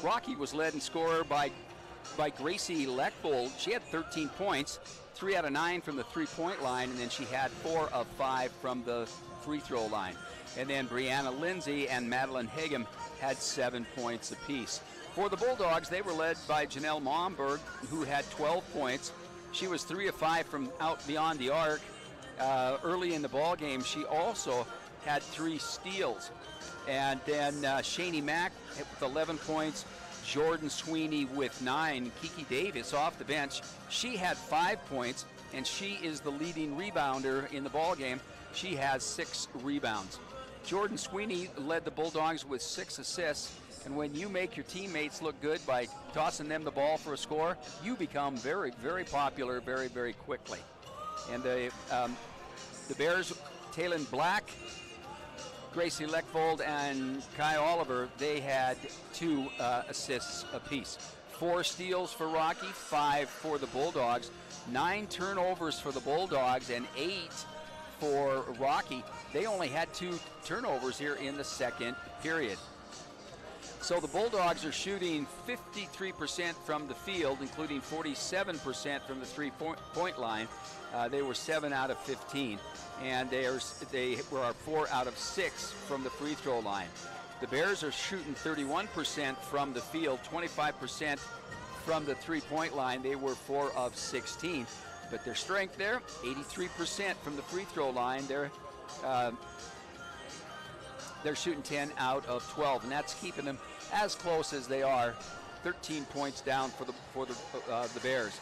Rocky was led in score by Gracie Leckbold. She had 13 points, 3 out of 9 from the three-point line, and then she had 4 of 5 from the free throw line. And then Brianna Lindsay and Madeline Hagem had 7 points apiece. For the Bulldogs, they were led by Janelle Momberg, who had 12 points. She was 3 of 5 from out beyond the arc. Early in the ball game, she also had 3 steals. And then Shani Mack with 11 points, Jordan Sweeney with 9, Kiki Davis off the bench. She had 5 points, and she is the leading rebounder in the ball game. She has 6 rebounds. Jordan Sweeney led the Bulldogs with 6 assists, and when you make your teammates look good by tossing them the ball for a score, you become very, very popular very, very quickly. And the Bears, Taylon Black, Gracie Leckvold, and Kai Oliver, they had 2 assists apiece. 4 steals for Rocky, 5 for the Bulldogs, 9 turnovers for the Bulldogs, and 8 for Rocky. They only had 2 turnovers here in the second period. So the Bulldogs are shooting 53% from the field, including 47% from the three-point line. They were 7 out of 15, and they were 4 out of 6 from the free throw line. The Bears are shooting 31% from the field, 25% from the three-point line. They were 4 of 16. But their strength there, 83% from the free throw line. They're shooting 10 out of 12, and that's keeping them as close as they are. 13 points down for the Bears.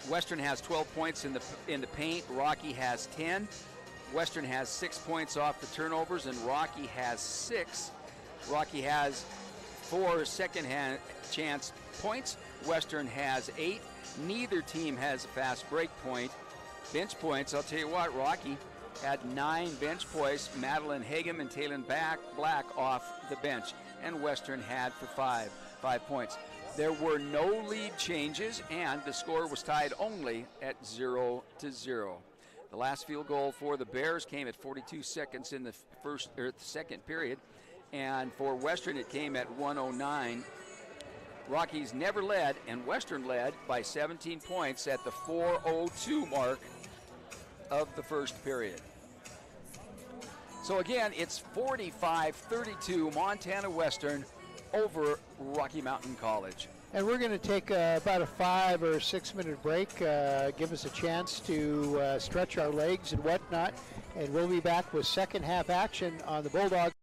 Western has 12 points in the paint. Rocky has 10. Western has 6 points off the turnovers, and Rocky has 6. Rocky has 4 second-hand chance points. Western has 8. Neither team has a fast break point. Bench points, I'll tell you what, Rocky had 9 bench points. Madeline Hagem and Taylor Black off the bench, and Western had for 5 points. There were no lead changes, and the score was tied only at 0-0. The last field goal for the Bears came at 42 seconds in the second period, and for Western it came at 1:09. Rockies never led, and Western led by 17 points at the 4:02 mark of the first period. So again, it's 45-32 Montana Western over Rocky Mountain College. And we're going to take about a 5 or 6 minute break, give us a chance to stretch our legs and whatnot, and we'll be back with second half action on the Bulldogs.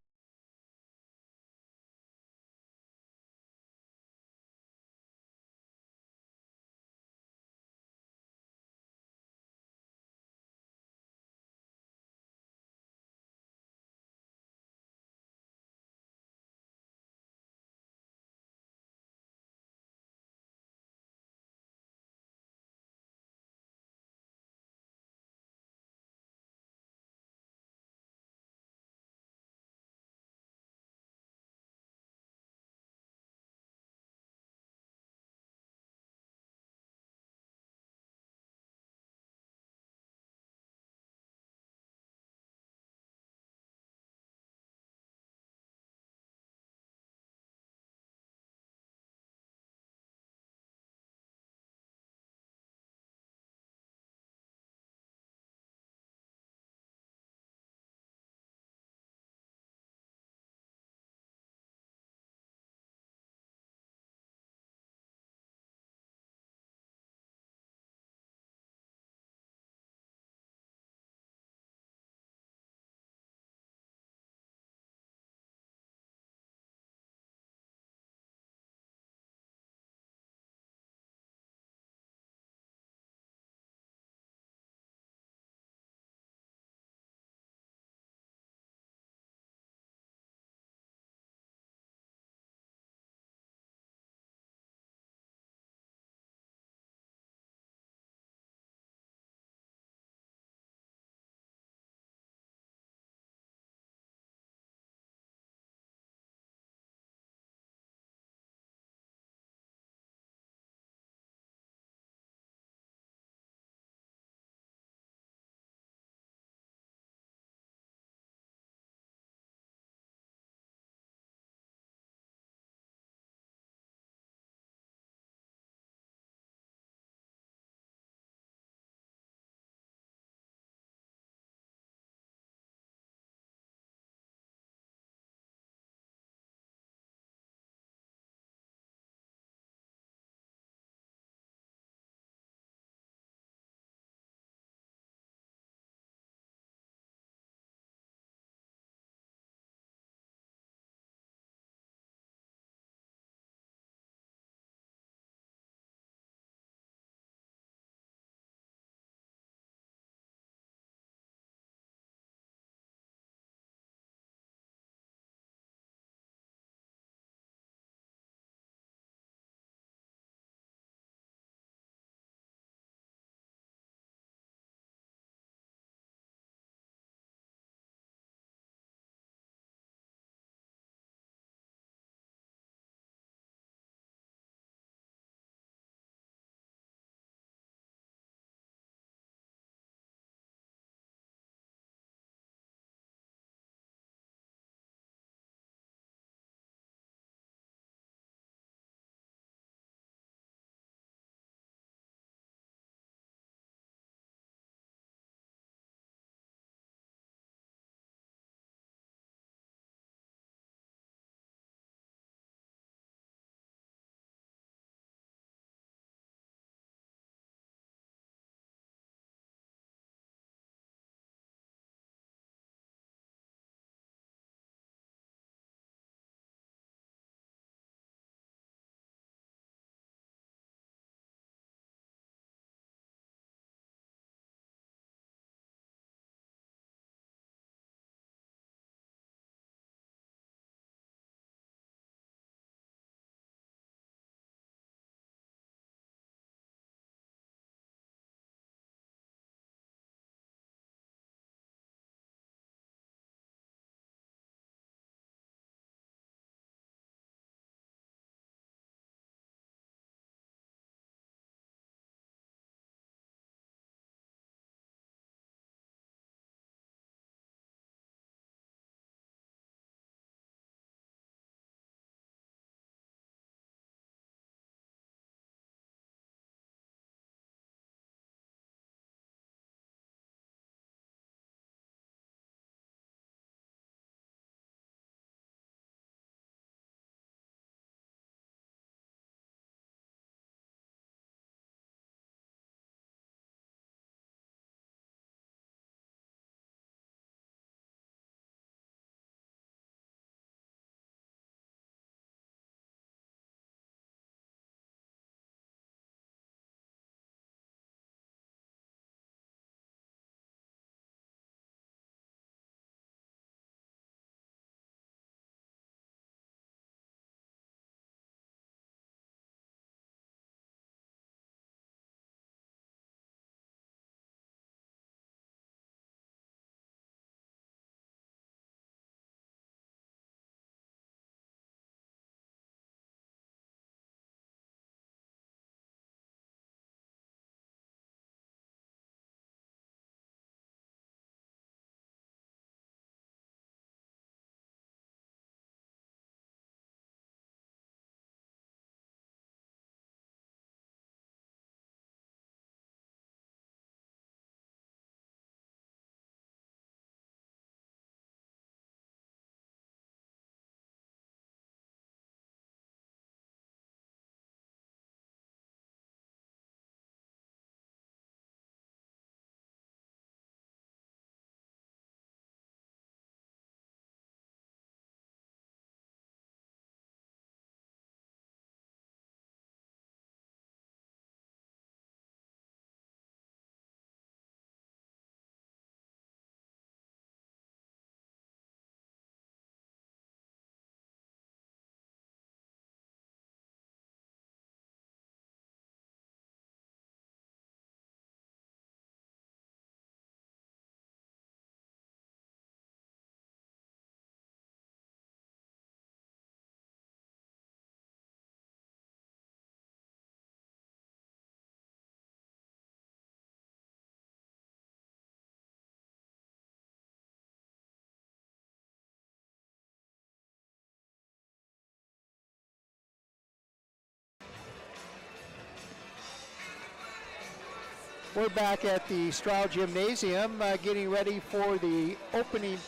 We're back at the Stroud Gymnasium getting ready for the opening.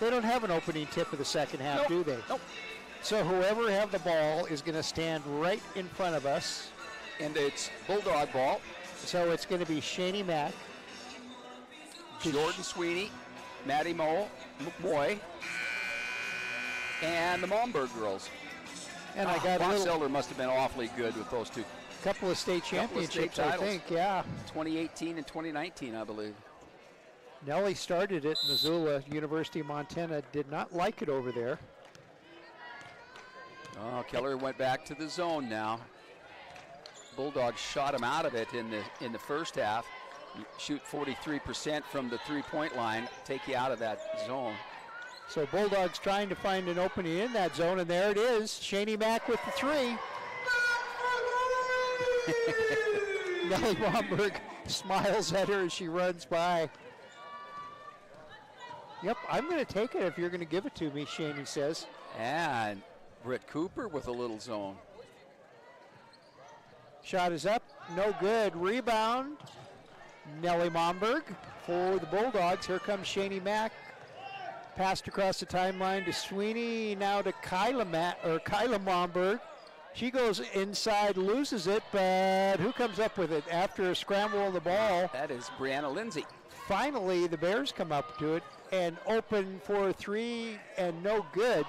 They don't have an opening tip of the second half, do they? Nope. So whoever have the ball is going to stand right in front of us. And it's Bulldog ball. So it's going to be Shani Mack, Jordan Sweeney, Maddie McMoy, and the Momberg girls. and I got a Bob little Selder must have been awfully good with those two. couple of state championships, state I titles. think. Yeah. 2018 and 2019, I believe. Nellie started at Missoula. University of Montana did not like it over there. Oh, Keller went back to the zone now. Bulldogs shot him out of it in the first half. You shoot 43% from the three-point line, take you out of that zone. So Bulldogs trying to find an opening in that zone, and there it is. Shani Mack with the three. Nellie Momberg smiles at her as she runs by. Yep, I'm going to take it if you're going to give it to me, Shani says. And Britt Cooper with a little zone. Shot is up, no good. Rebound, Nellie Momberg for the Bulldogs. Here comes Shani Mack. Passed across the timeline to Sweeney, now to Kyla Momberg. She goes inside, loses it, but who comes up with it after a scramble on the ball? That is Brianna Lindsay. Finally, the Bears come up to it and open for a three, and no good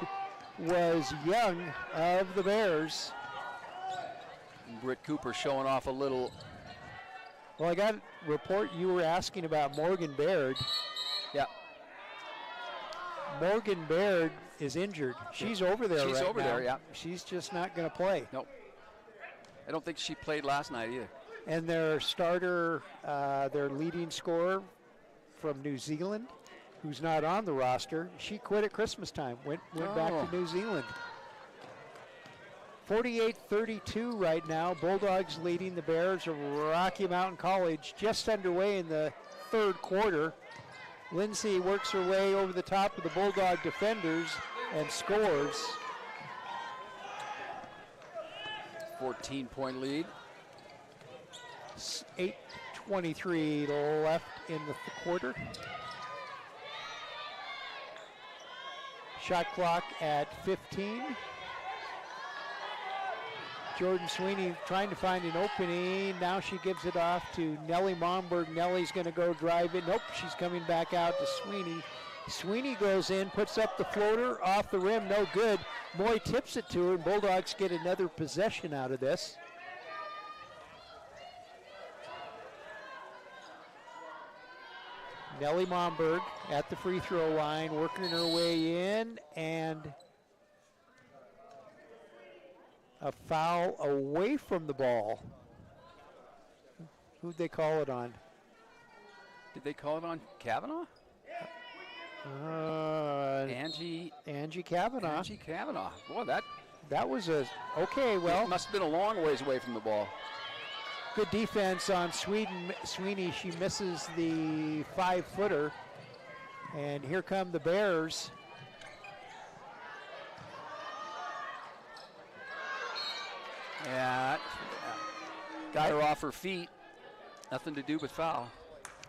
was Young of the Bears. Britt Cooper showing off a little. Well, I got a report you were asking about Morgan Baird. Yeah. Morgan Baird is injured. She's over there She's right over now. there, yeah. She's just not going to play. Nope. I don't think she played last night either. And their starter, their leading scorer from New Zealand, who's not on the roster, she quit at Christmas time, went back to New Zealand. 48-32 right now. Bulldogs leading the Bears of Rocky Mountain College, just underway in the third quarter. Lindsay works her way over the top of the Bulldog defenders and scores. 14-point lead. 8:23 left in the quarter. Shot clock at 15. Jordan Sweeney trying to find an opening. Now she gives it off to Nellie Momberg. Nellie's going to go drive it. Nope, she's coming back out to Sweeney. Sweeney goes in, puts up the floater, off the rim, no good. Moy tips it to her, and Bulldogs get another possession out of this. Nellie Momberg at the free throw line, working her way in, and a foul away from the ball. Who'd they call it on? Did they call it on Kavanaugh? Angie Kavanaugh. Angie Kavanaugh. Boy, That was okay, well. must have been a long ways away from the ball. Good defense on Sweeney. She misses the 5-footer. And here come the Bears. Yeah, got her off her feet. Nothing to do but foul.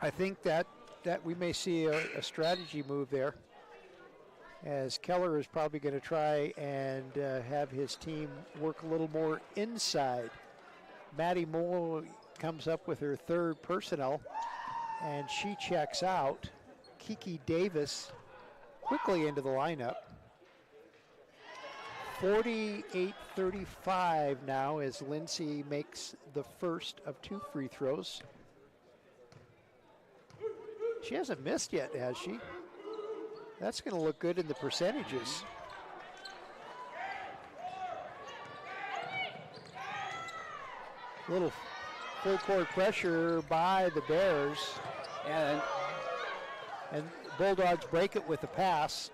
I think that we may see a strategy move there, as Keller is probably going to try and have his team work a little more inside. Maddie Moore comes up with her third personnel, and she checks out. Kiki Davis quickly into the lineup. 48-35 now as Lindsay makes the first of 2 free throws. She hasn't missed yet, has she? That's going to look good in the percentages. Little full court pressure by the Bears. And Bulldogs break it with a pass.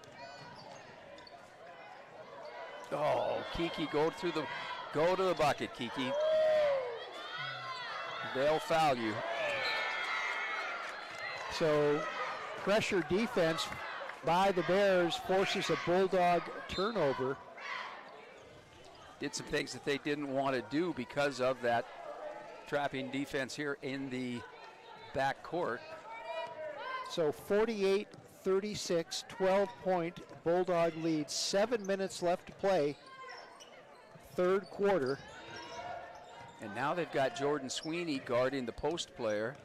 Oh, Kiki, go to the bucket, Kiki. They'll foul you. So pressure defense by the Bears forces a Bulldog turnover. Did some things that they didn't want to do because of that trapping defense here in the back court. So 48-36, 12-point Bulldog lead. 7 minutes left to play, third quarter. And now they've got Jordan Sweeney guarding the post player,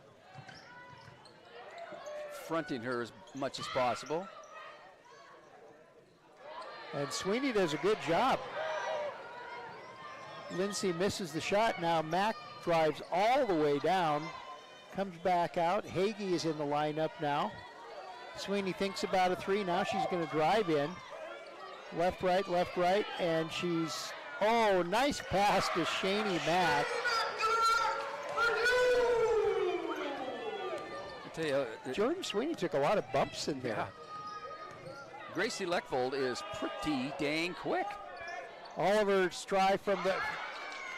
fronting her as much as possible. And Sweeney does a good job. Lindsay misses the shot. Now Mack drives all the way down, comes back out. Hagee is in the lineup now. Sweeney thinks about a three. Now she's going to drive in. Left, right, and she's, oh, nice pass to Shani Mack. I tell you, Jordan Sweeney took a lot of bumps in there. Yeah. Gracie Leckvold is pretty dang quick. Oliver's try from the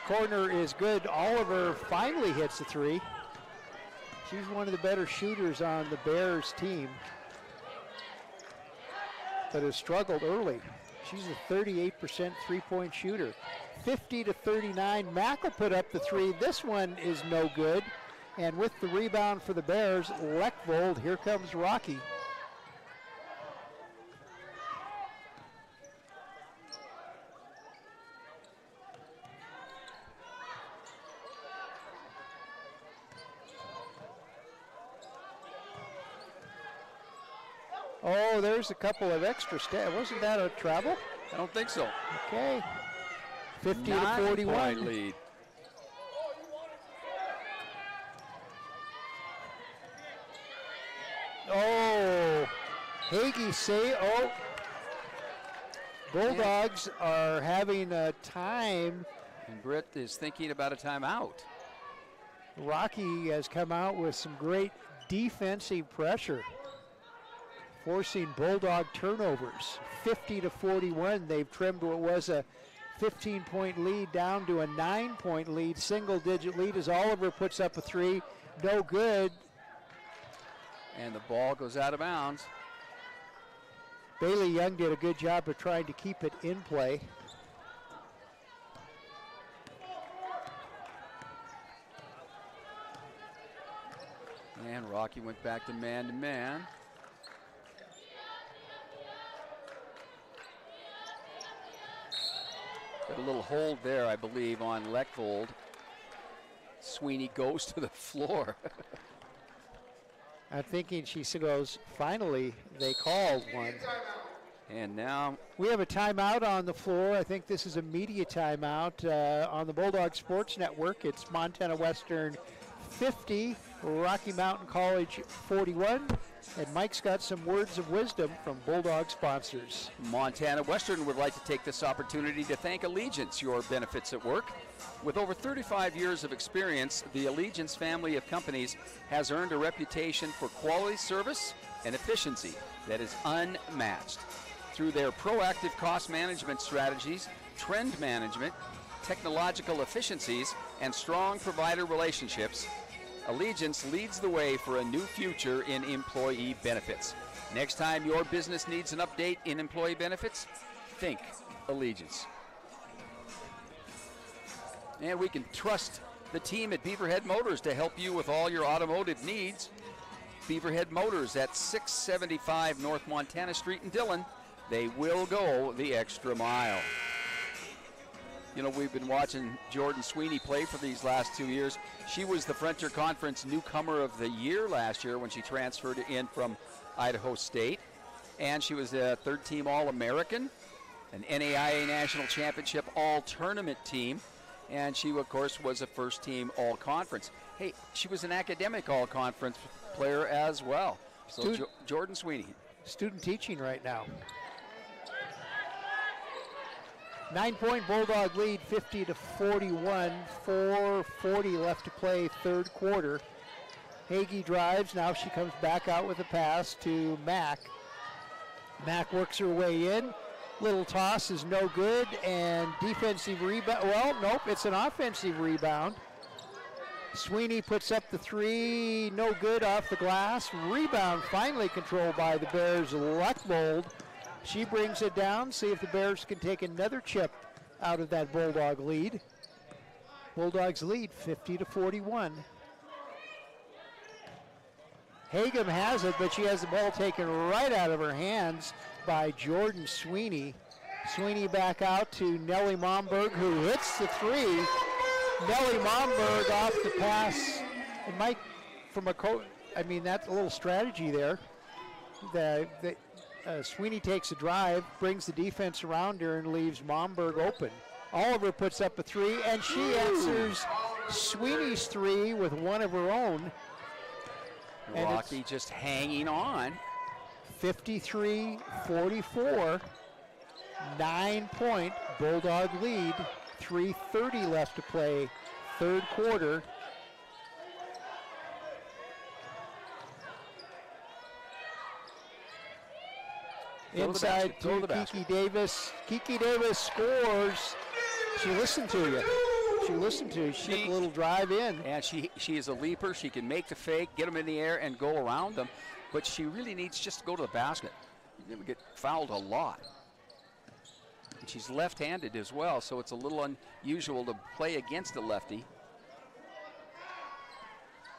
corner is good. Oliver finally hits the three. She's one of the better shooters on the Bears team, but has struggled early. She's a 38% three-point shooter. 50-39, Mack will put up the three. This one is no good. And with the rebound for the Bears, Leckvold, here comes Rocky. Oh, there's a couple of extra steps. Wasn't that a travel? I don't think so. Okay. 50 to 9-point 41. lead. Oh, Hagee say, oh. Bulldogs are having a time. And Britt is thinking about a timeout. Rocky has come out with some great defensive pressure, forcing Bulldog turnovers. 50 to 41, they've trimmed what was a 15-point lead down to a 9-point lead, single-digit lead as Oliver puts up a three, no good. And the ball goes out of bounds. Bailey Young did a good job of trying to keep it in play. And Rocky went back to man-to-man. Got a little hold there, I believe, on Leckvold. Sweeney goes to the floor. I'm thinking she goes, finally, they called one. And now We have a timeout on the floor. I think this is a media timeout on the Bulldog Sports Network. It's Montana Western 50, Rocky Mountain College 41. And Mike's got some words of wisdom from Bulldog sponsors. Montana Western would like to take this opportunity to thank Allegiance, your benefits at work. With over 35 years of experience, the Allegiance family of companies has earned a reputation for quality service and efficiency that is unmatched. Through their proactive cost management strategies, trend management, technological efficiencies, and strong provider relationships, Allegiance leads the way for a new future in employee benefits. Next time your business needs an update in employee benefits, think Allegiance. And we can trust the team at Beaverhead Motors to help you with all your automotive needs. Beaverhead Motors at 675 North Montana Street in Dillon. They will go the extra mile. You know, we've been watching Jordan Sweeney play for these last 2 years. She was the Frontier Conference Newcomer of the Year last year when she transferred in from Idaho State. And she was a third-team All-American, an NAIA National Championship All-Tournament team. And she, of course, was a first-team All-Conference. Hey, she was an academic All-Conference player as well. So Jordan Sweeney. Student teaching right now. 9-point Bulldog lead, 50 to 41. 4:40 left to play, third quarter. Hagee drives. Now she comes back out with a pass to Mack. Mack works her way in. Little toss is no good, and defensive rebound. Well, nope, it's an offensive rebound. Sweeney puts up the three, no good off the glass. Rebound finally controlled by the Bears, Leckvold. She brings it down, see if the Bears can take another chip out of that Bulldog lead. Bulldogs lead 50 to 41. Hagem has it, but she has the ball taken right out of her hands by Jordan Sweeney. Sweeney back out to Nellie Momberg, who hits the three. Nellie Momberg off the pass. It might, from a that's a little strategy there. Sweeney takes a drive, brings the defense around her, and leaves Momberg open. Oliver puts up a three, and she answers Sweeney's three with one of her own. Rocky just hanging on. 53-44, 9-point Bulldog lead, 3:30 left to play, third quarter. Inside to Kiki Davis. Kiki Davis scores. She listened to you. She took a little drive in. And she is a leaper. She can make the fake, get them in the air, and go around them. But she really needs just to go to the basket. You get fouled a lot. And she's left-handed as well, so it's a little unusual to play against a lefty.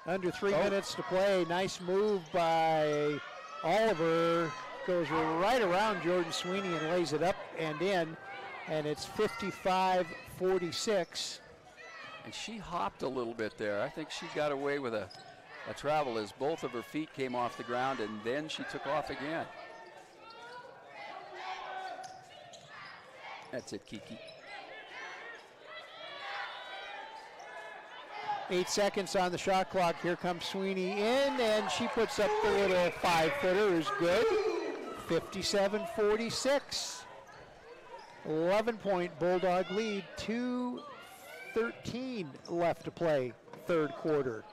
Under 3 minutes to play. Nice move by Oliver. Goes right around Jordan Sweeney and lays it up and in. And it's 55-46. And she hopped a little bit there. I think she got away with a travel as both of her feet came off the ground, and then she took off again. That's it, Kiki. 8 seconds on the shot clock. Here comes Sweeney in, and she puts up the little 5-footer. Is good. 57-46. 11-point Bulldog lead. 2:13 left to play, third quarter.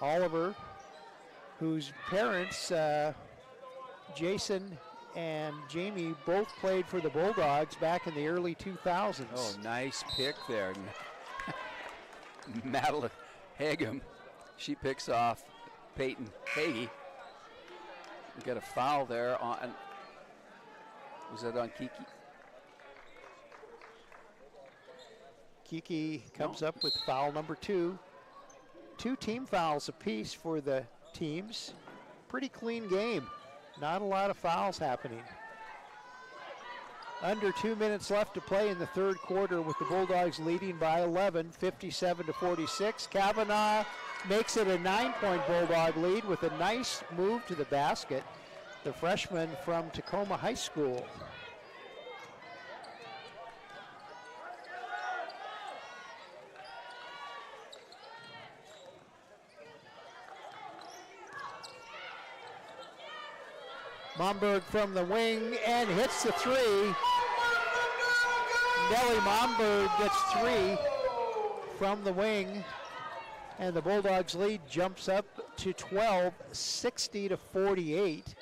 Oliver, whose parents, Jason and Jamie, both played for the Bulldogs back in the early 2000s. Oh, nice pick there. Madeline Hagem, she picks off Peyton Hagee. We got a foul there on, was that on Kiki? Kiki comes up with foul number 2. 2 team fouls apiece for the teams. Pretty clean game. Not a lot of fouls happening. Under 2 minutes left to play in the third quarter with the Bulldogs leading by 11, 57-46. Kavanaugh makes it a 9-point Bulldog lead with a nice move to the basket. The freshman from Tacoma High School. Momberg from the wing and hits the three. Nellie Momberg gets 3 from the wing, and the Bulldogs lead jumps up to 12, 60-48.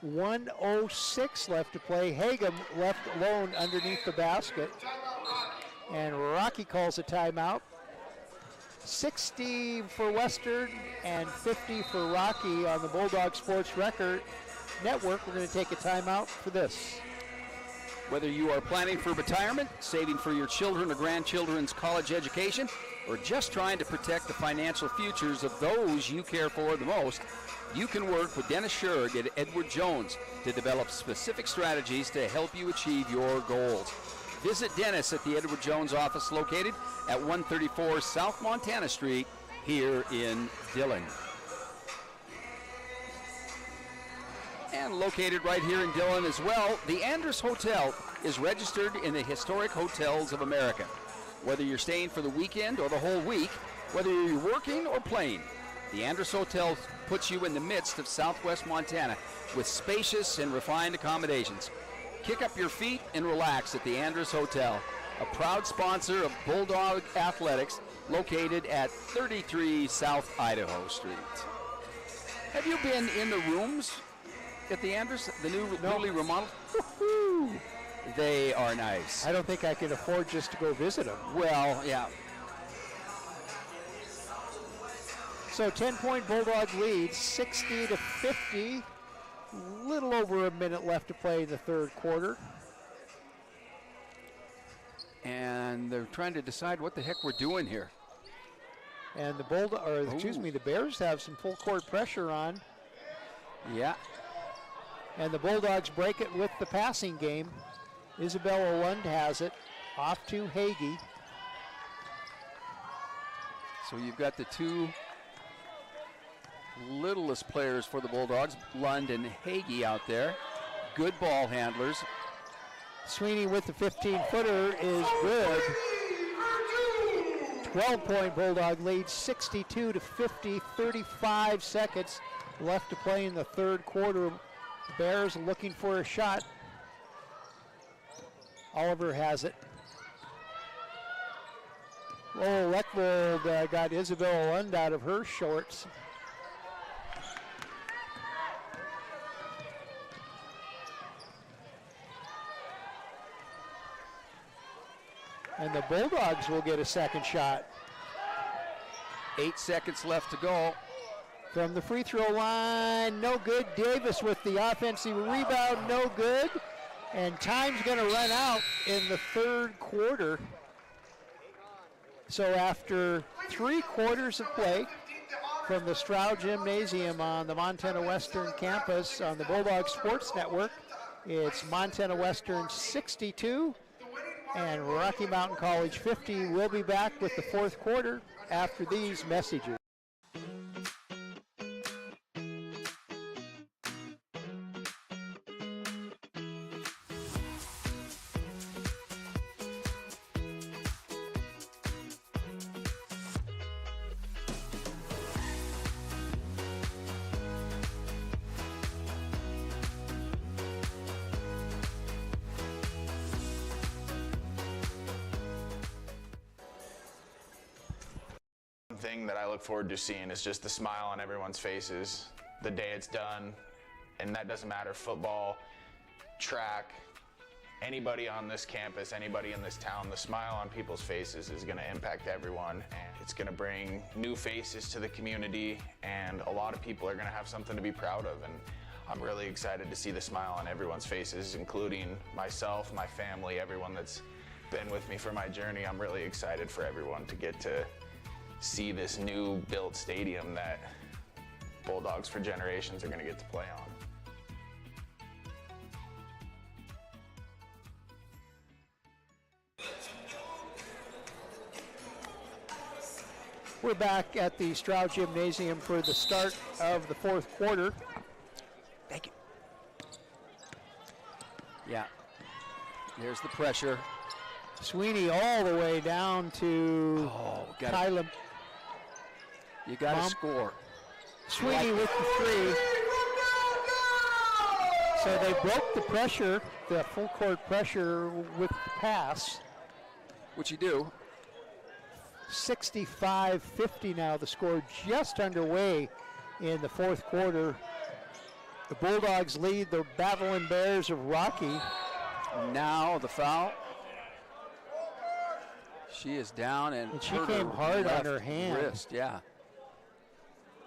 1:06 left to play. Hagem left alone underneath the basket, and Rocky calls a timeout. 60 for Western and 50 for Rocky on the Bulldog Sports Record Network. We're going to take a timeout for this. Whether you are planning for retirement, saving for your children or grandchildren's college education, or just trying to protect the financial futures of those you care for the most, you can work with Dennis Scherg at Edward Jones to develop specific strategies to help you achieve your goals. Visit Dennis at the Edward Jones office located at 134 South Montana Street here in Dillon. And located right here in Dillon as well, the Andrus Hotel is registered in the Historic Hotels of America. Whether you're staying for the weekend or the whole week, whether you're working or playing, the Andrus Hotel puts you in the midst of Southwest Montana with spacious and refined accommodations. Kick up your feet and relax at the Andrus Hotel, a proud sponsor of Bulldog Athletics, located at 33 South Idaho Street. Have you been in the rooms at the Andrus, the newly remodeled? Woo-hoo. They are nice. I don't think I can afford just to go visit them. Well, yeah. So 10-point Bulldog lead, 60-50. Little over a minute left to play in the third quarter. And they're trying to decide what the heck we're doing here. And the the Bears have some full court pressure on. Yeah. And the Bulldogs break it with the passing game. Isabella Lund has it off to Hagee. So you've got the two littlest players for the Bulldogs, Lund and Hagee out there. Good ball handlers. Sweeney with the 15-footer is good. 12-point Bulldog lead, 62 to 50, 35 seconds left to play in the third quarter. Bears looking for a shot. Oliver has it. Oh, Leckvold got Isabella Lund out of her shorts. And the Bulldogs will get a second shot. 8 seconds left to go. From the free throw line, no good. Davis with the offensive rebound, no good. And time's going to run out in the third quarter. So after 3 quarters of play from the Stroud Gymnasium on the Montana Western campus on the Bulldog Sports Network, it's Montana Western 62 and Rocky Mountain College 50. We'll be back with the fourth quarter after these messages. Thing that I look forward to seeing is just the smile on everyone's faces the day it's done, and that doesn't matter, football, track, anybody on this campus, anybody in this town, the smile on people's faces is going to impact everyone, and it's going to bring new faces to the community, and a lot of people are going to have something to be proud of, and I'm really excited to see the smile on everyone's faces, including myself, my family, everyone that's been with me for my journey. I'm really excited for everyone to get to see this new built stadium that Bulldogs for generations are going to get to play on. We're back at the Stroud Gymnasium for the start of the fourth quarter. Thank you. Yeah, there's the pressure. Sweeney all the way down to Kyla. You got to score. Sweeney with the three. So they broke the pressure, the full court pressure with the pass. Which you do. 65-50 now, the score just underway in the fourth quarter. The Bulldogs lead the Battling Bears of Rocky. Now the foul. She is down and she came hard on her hand. Wrist, yeah.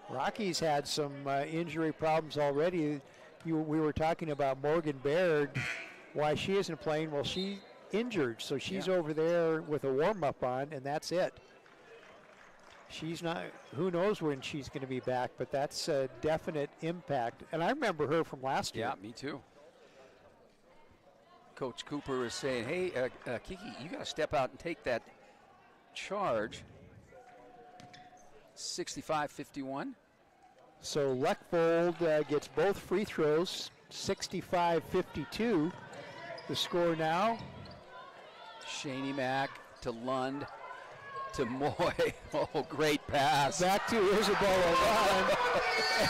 Rocky's had some injury problems already. We were talking about Morgan Baird, why she isn't playing. Well, she injured, so she's over there with a warm-up on, and that's it. She's not, who knows when she's going to be back, but that's a definite impact. And I remember her from last year. Yeah, me too. Coach Cooper is saying, hey, Kiki, you got to step out and take that charge. 65-51. So Leckvold gets both free throws, 65-52. The score now. Shaney Mack to Lund to Moy. Oh, great pass. Back to Isabella Lund.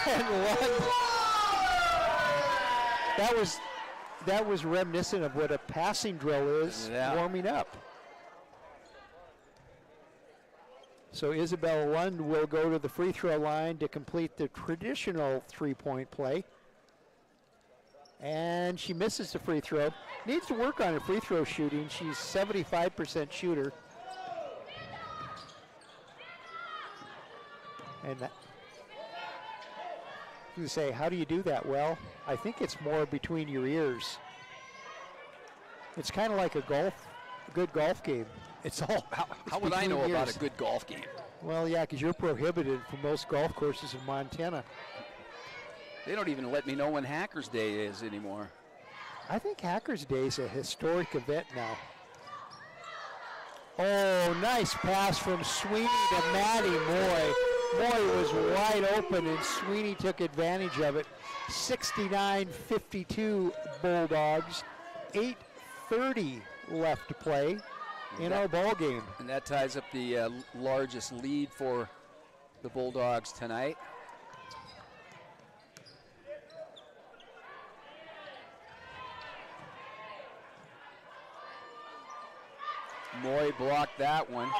And Lund. That was reminiscent of what a passing drill is warming up. So Isabella Lund will go to the free throw line to complete the traditional three-point play. And she misses the free throw. Needs to work on her free throw shooting. She's 75% shooter. And you say, how do you do that? Well, I think it's more between your ears. It's kind of like a good golf game. It's all. How would I know about a good golf game? Well, yeah, because you're prohibited from most golf courses in Montana. They don't even let me know when Hackers Day is anymore. I think Hackers Day is a historic event now. Oh, nice pass from Sweeney to Maddie Moy. Moy was wide open, and Sweeney took advantage of it. 69-52 Bulldogs. 8:30 left to play in our ball game. And that ties up the largest lead for the Bulldogs tonight. Moy blocked that one.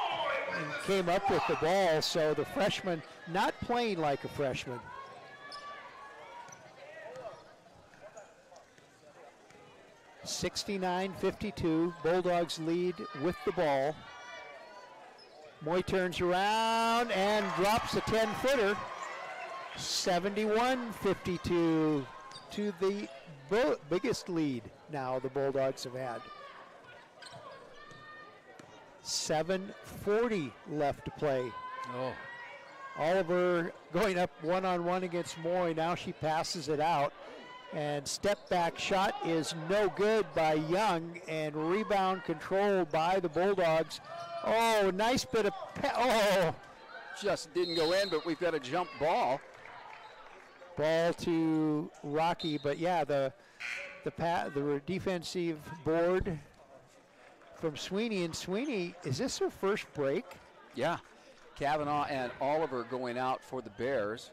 And came up with the ball, so the freshman not playing like a freshman. (69-52), Bulldogs lead with the ball. Moy turns around and drops a 10-footer. 71-52 to the biggest lead now the Bulldogs have had. 7:40 left to play. Oh. Oliver going up one-on-one against Moy. Now she passes it out. And step back shot is no good by Young, and rebound controlled by the Bulldogs. Oh, nice bit of, Just didn't go in, but we've got a jump ball. Ball to Rocky, but yeah, the defensive board from Sweeney. And Sweeney, is this her first break? Yeah. Kavanaugh and Oliver going out for the Bears.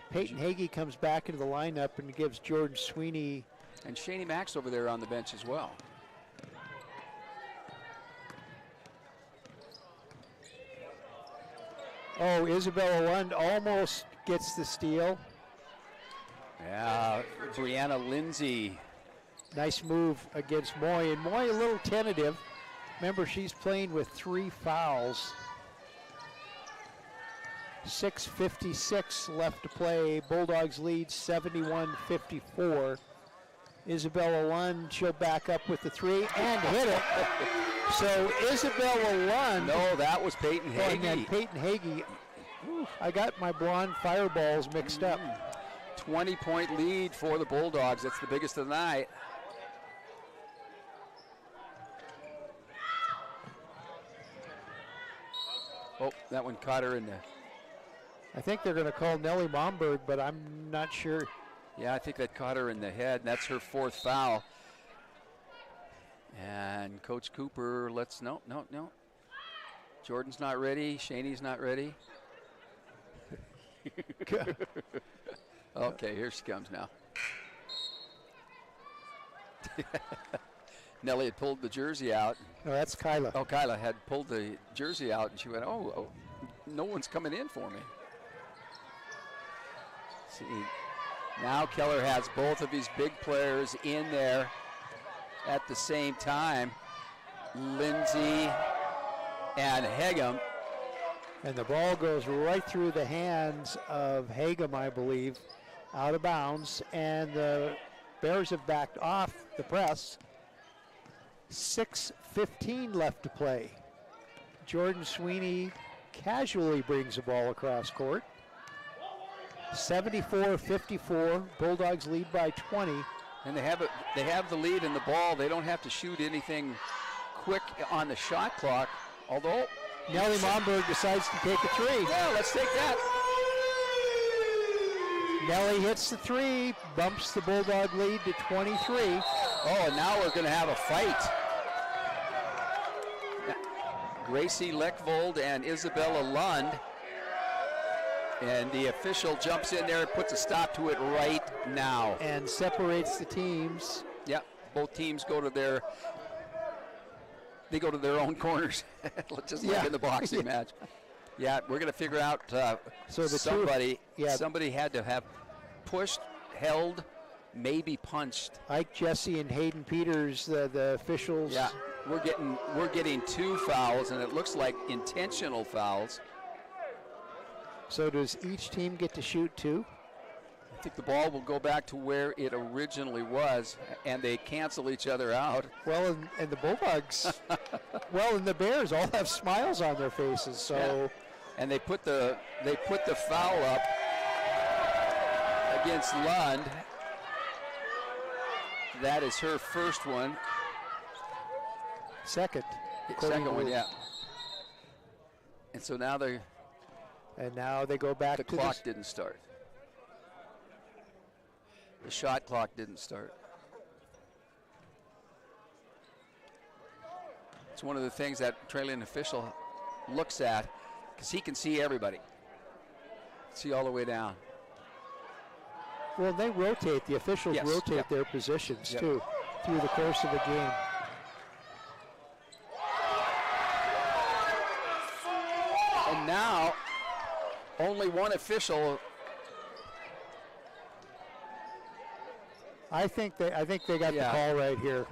Peyton Hagee comes back into the lineup and gives Jordan Sweeney. And Shani Max over there on the bench as well. Oh, Isabella Lund almost gets the steal. Yeah, Brianna Lindsay. Nice move against Moy, and Moy a little tentative. Remember, she's playing with 3 fouls. 6:56 left to play. Bulldogs lead 71-54. Isabella Lund, she'll back up with the 3 and hit it. So Isabella Lund. No, that was Peyton Hagee. And then Peyton Hagee. Ooh, I got my blonde fireballs mixed up. 20-point lead for the Bulldogs. That's the biggest of the night. Oh, that one caught her in the... I think they're going to call Nellie Momberg, but I'm not sure. Yeah, I think that caught her in the head, and that's her 4th foul. And Coach Cooper, no. Jordan's not ready. Shani's not ready. Okay, here she comes now. Nellie had pulled the jersey out. No, that's Kyla. Oh, Kyla had pulled the jersey out, and she went, oh, no one's coming in for me. See, now Keller has both of his big players in there at the same time. Lindsay and Hagem. And the ball goes right through the hands of Hagem, I believe, out of bounds. And the Bears have backed off the press. 6:15 left to play. Jordan Sweeney casually brings the ball across court. 74-54, Bulldogs lead by 20. And they have the lead in the ball. They don't have to shoot anything quick on the shot clock, although Nellie Momberg decides to take a 3. Yeah, let's take that. Nellie hits the 3, bumps the Bulldog lead to 23. Oh, and now we're going to have a fight. Gracie Leckvold and Isabella Lund. And the official jumps in there and puts a stop to it right now. And separates the teams. Yeah, both teams go to their own corners, just like in the boxing match. Yeah, we're going to figure out somebody had to have pushed, held, maybe punched. Ike Jesse and Hayden Peters, the officials. Yeah, we're getting 2 fouls, and it looks like intentional fouls. So does each team get to shoot 2? I think the ball will go back to where it originally was, and they cancel each other out. Well, and the Bulldogs, and the Bears all have smiles on their faces. So, yeah. And they put the foul up against Lund. That is her first one. Second one, yeah. And so now they go back. The clock didn't start. The shot clock didn't start. It's one of the things that trailing official looks at, because he can see everybody. See all the way down. Well, they rotate. The officials rotate their positions too through the course of the game. And now, only one official. I think they got the call right here.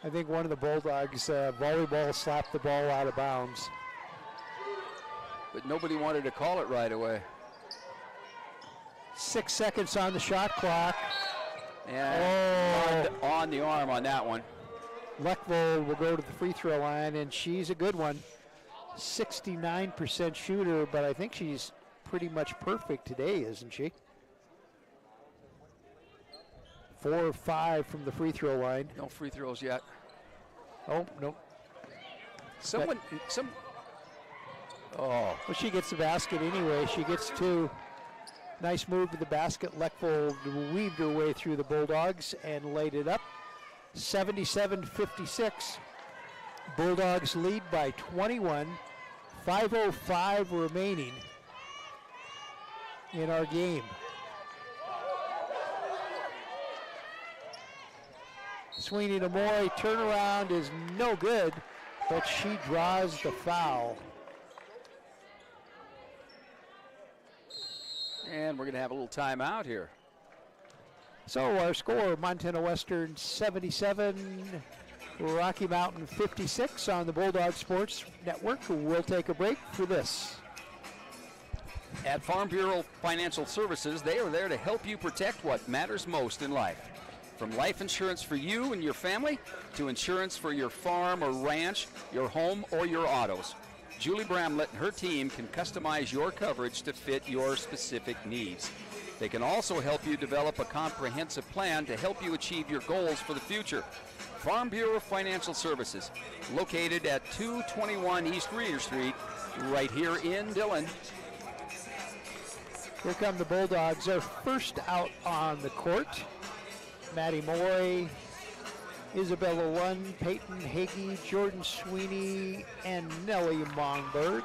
I think one of the Bulldogs volleyball slapped the ball out of bounds. But nobody wanted to call it right away. 6 seconds on the shot clock. And on the arm on that one. Lechvold will go to the free throw line, and she's a good one. 69% shooter, but I think she's pretty much perfect today, isn't she? 4 or 5 from the free throw line. No free throws yet. Oh, no. Well, she gets the basket anyway. She gets 2. Nice move to the basket. Lechvold weaved her way through the Bulldogs and laid it up. 77-56. Bulldogs lead by 21. 5:05 remaining in our game. Sweeney to Moy, turnaround is no good, but she draws the foul. And we're going to have a little timeout here. So our score, Montana Western 77, Rocky Mountain 56 on the Bulldog Sports Network. We'll take a break for this. At Farm Bureau Financial Services, they are there to help you protect what matters most in life. From life insurance for you and your family to insurance for your farm or ranch, your home, or your autos. Julie Bramlett and her team can customize your coverage to fit your specific needs. They can also help you develop a comprehensive plan to help you achieve your goals for the future. Farm Bureau Financial Services, located at 221 East Reeder Street, right here in Dillon. Here come the Bulldogs. They're first out on the court. Maddie Moy, Isabella Lund, Peyton Hagee, Jordan Sweeney, and Nellie Mongberg.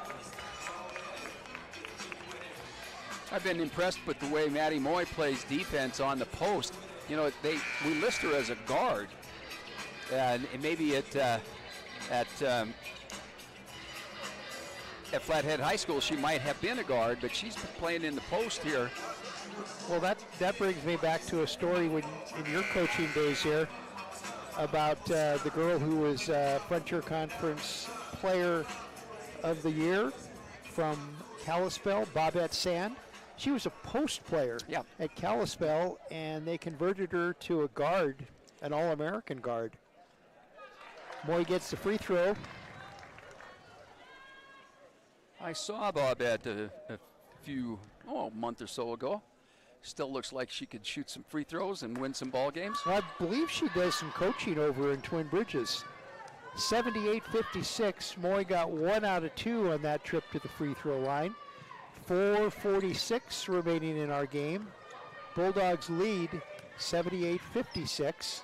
I've been impressed with the way Maddie Moy plays defense on the post. You know, we list her as a guard, and maybe at Flathead High School she might have been a guard, but she's playing in the post here. Well, that brings me back to a story in your coaching days here about the girl who was Frontier Conference Player of the Year from Kalispell, Bobette Sand. She was a post player at Kalispell, and they converted her to a guard, an All-American guard. Moy gets the free throw. I saw Bobette a month or so ago. Still looks like she could shoot some free throws and win some ball games. Well, I believe she does some coaching over in Twin Bridges. 78-56. Moy got 1 out of 2 on that trip to the free throw line. 4:46 remaining in our game. Bulldogs lead 78-56.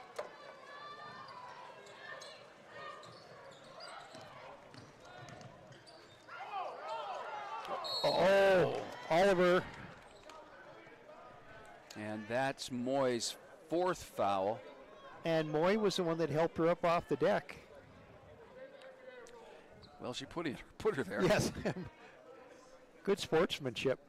Oh, Oliver. And that's Moy's 4th foul. And Moy was the one that helped her up off the deck. Well, she put her there. Yes. Good sportsmanship.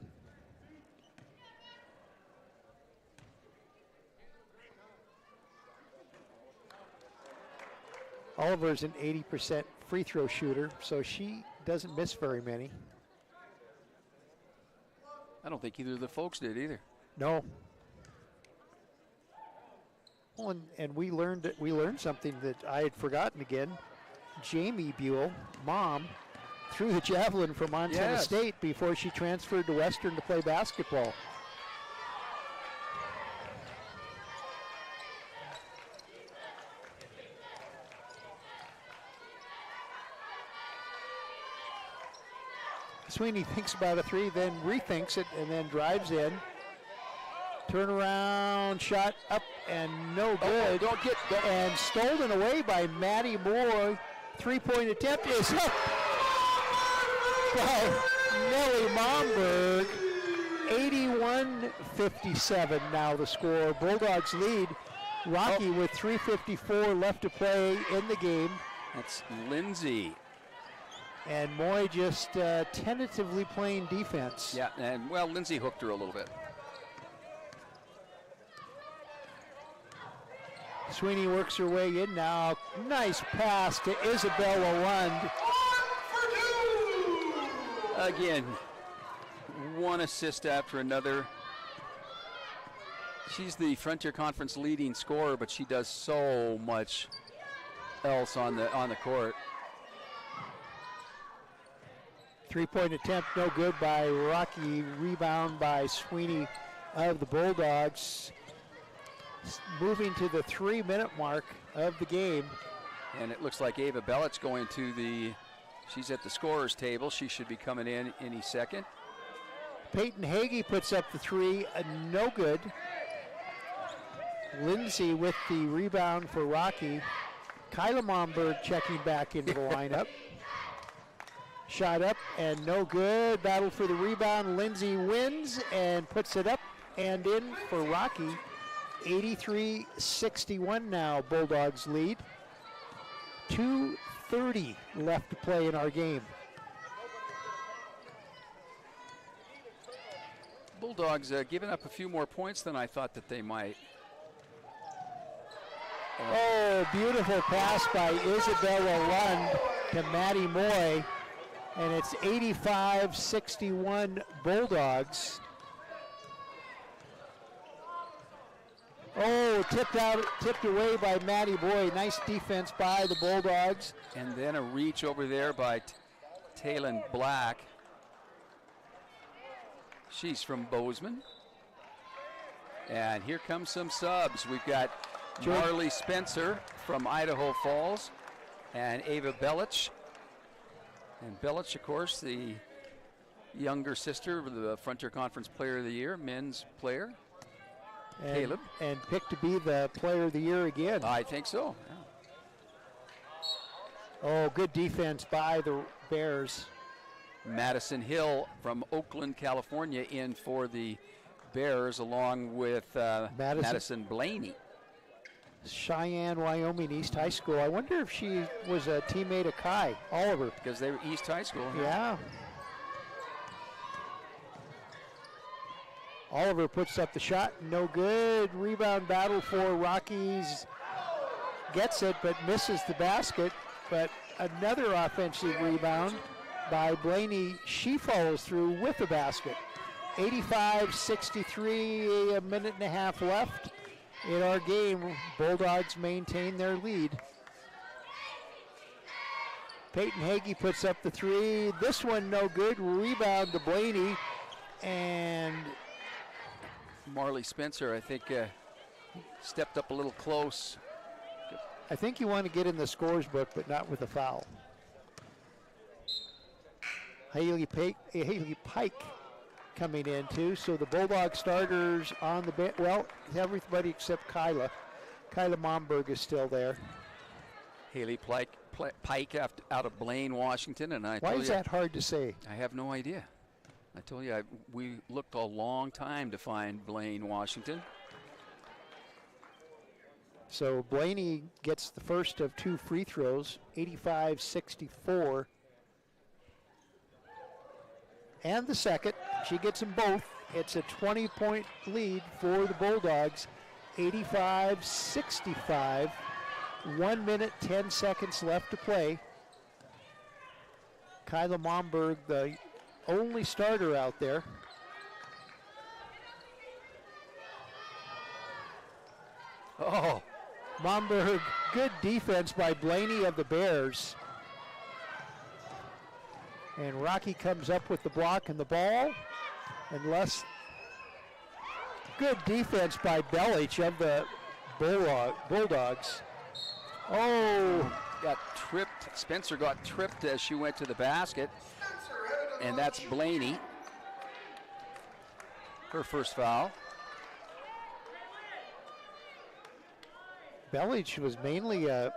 Oliver's an 80% free throw shooter, so she doesn't miss very many. I don't think either of the folks did either. No. Well, and we learned something that I had forgotten again. Jamie Buell, mom, threw the javelin for Montana Yes. State before she transferred to Western to play basketball. Sweeney thinks about a three, then rethinks it, and then drives in. Turnaround shot up and no good. And stolen away by Maddie Moore. Three-point attempt is up by Nellie Momberg. 81-57 now the score. Bulldogs lead. Rocky with 3:54 left to play in the game. That's Lindsay. And Moy just tentatively playing defense. Yeah, and well, Lindsay hooked her a little bit. Sweeney works her way in now. Nice pass to Isabella Lund. Again, one assist after another. She's the Frontier Conference leading scorer, but she does so much else on the court. Three-point attempt, no good by Rocky. Rebound by Sweeney of the Bulldogs. Moving to the 3-minute mark of the game. And it looks like Ava Bellett's going to she's at the scorer's table. She should be coming in any second. Peyton Hagee puts up the three, no good. Lindsay with the rebound for Rocky. Kyla Momberg checking back into the lineup. Shot up and no good. Battle for the rebound. Lindsay wins and puts it up and in for Rocky. 83-61 now, Bulldogs lead. 2:30 left to play in our game. Bulldogs giving up a few more points than I thought that they might. Oh, beautiful pass by Isabella Lund to Maddie Moy. And it's 85-61 Bulldogs. Oh, tipped away by Maddie Boy. Nice defense by the Bulldogs. And then a reach over there by Taylin Black. She's from Bozeman. And here comes some subs. We've got Marley Spencer from Idaho Falls and Ava Bellich. And Bellich, of course, the younger sister of the Frontier Conference Player of the Year, men's player. Caleb. And picked to be the Player of the Year again. I think so. Yeah. Oh, good defense by the Bears. Madison Hill from Oakland, California in for the Bears along with Madison Blaney. Cheyenne, Wyoming, East High School. I wonder if she was a teammate of Kai Oliver. Because they were East High School. Yeah. Oliver puts up the shot, no good. Rebound battle for Rockies. Gets it, but misses the basket. But another offensive rebound by Blaney. She follows through with the basket. 85-63, a minute and a half left in our game. Bulldogs maintain their lead. Peyton Hagee puts up the three. This one no good. Rebound to Blaney. And Marley Spencer, I think, stepped up a little close. I think you want to get in the scores book, but not with a foul. Haley Pike coming in too. So the Bulldog starters on the bench. Well, everybody except Kyla. Kyla Momberg is still there. Haley Pike out of Blaine, Washington, and Why is that hard to say? I have no idea. I told you we looked a long time to find Blaine, Washington. So Blaney gets the first of two free throws, 85-64. And the second, she gets them both. It's a 20-point lead for the Bulldogs, 85-65. 1 minute, 10 seconds left to play. Kyla Momberg, the only starter out there. Oh, Momberg, good defense by Blaney of the Bears. And Rocky comes up with the block and the ball. And less good defense by Belich of the Bulldogs. Oh, Got tripped. Spencer got tripped as she went to the basket. And that's Blaney. Her first foul. Belich was mainly a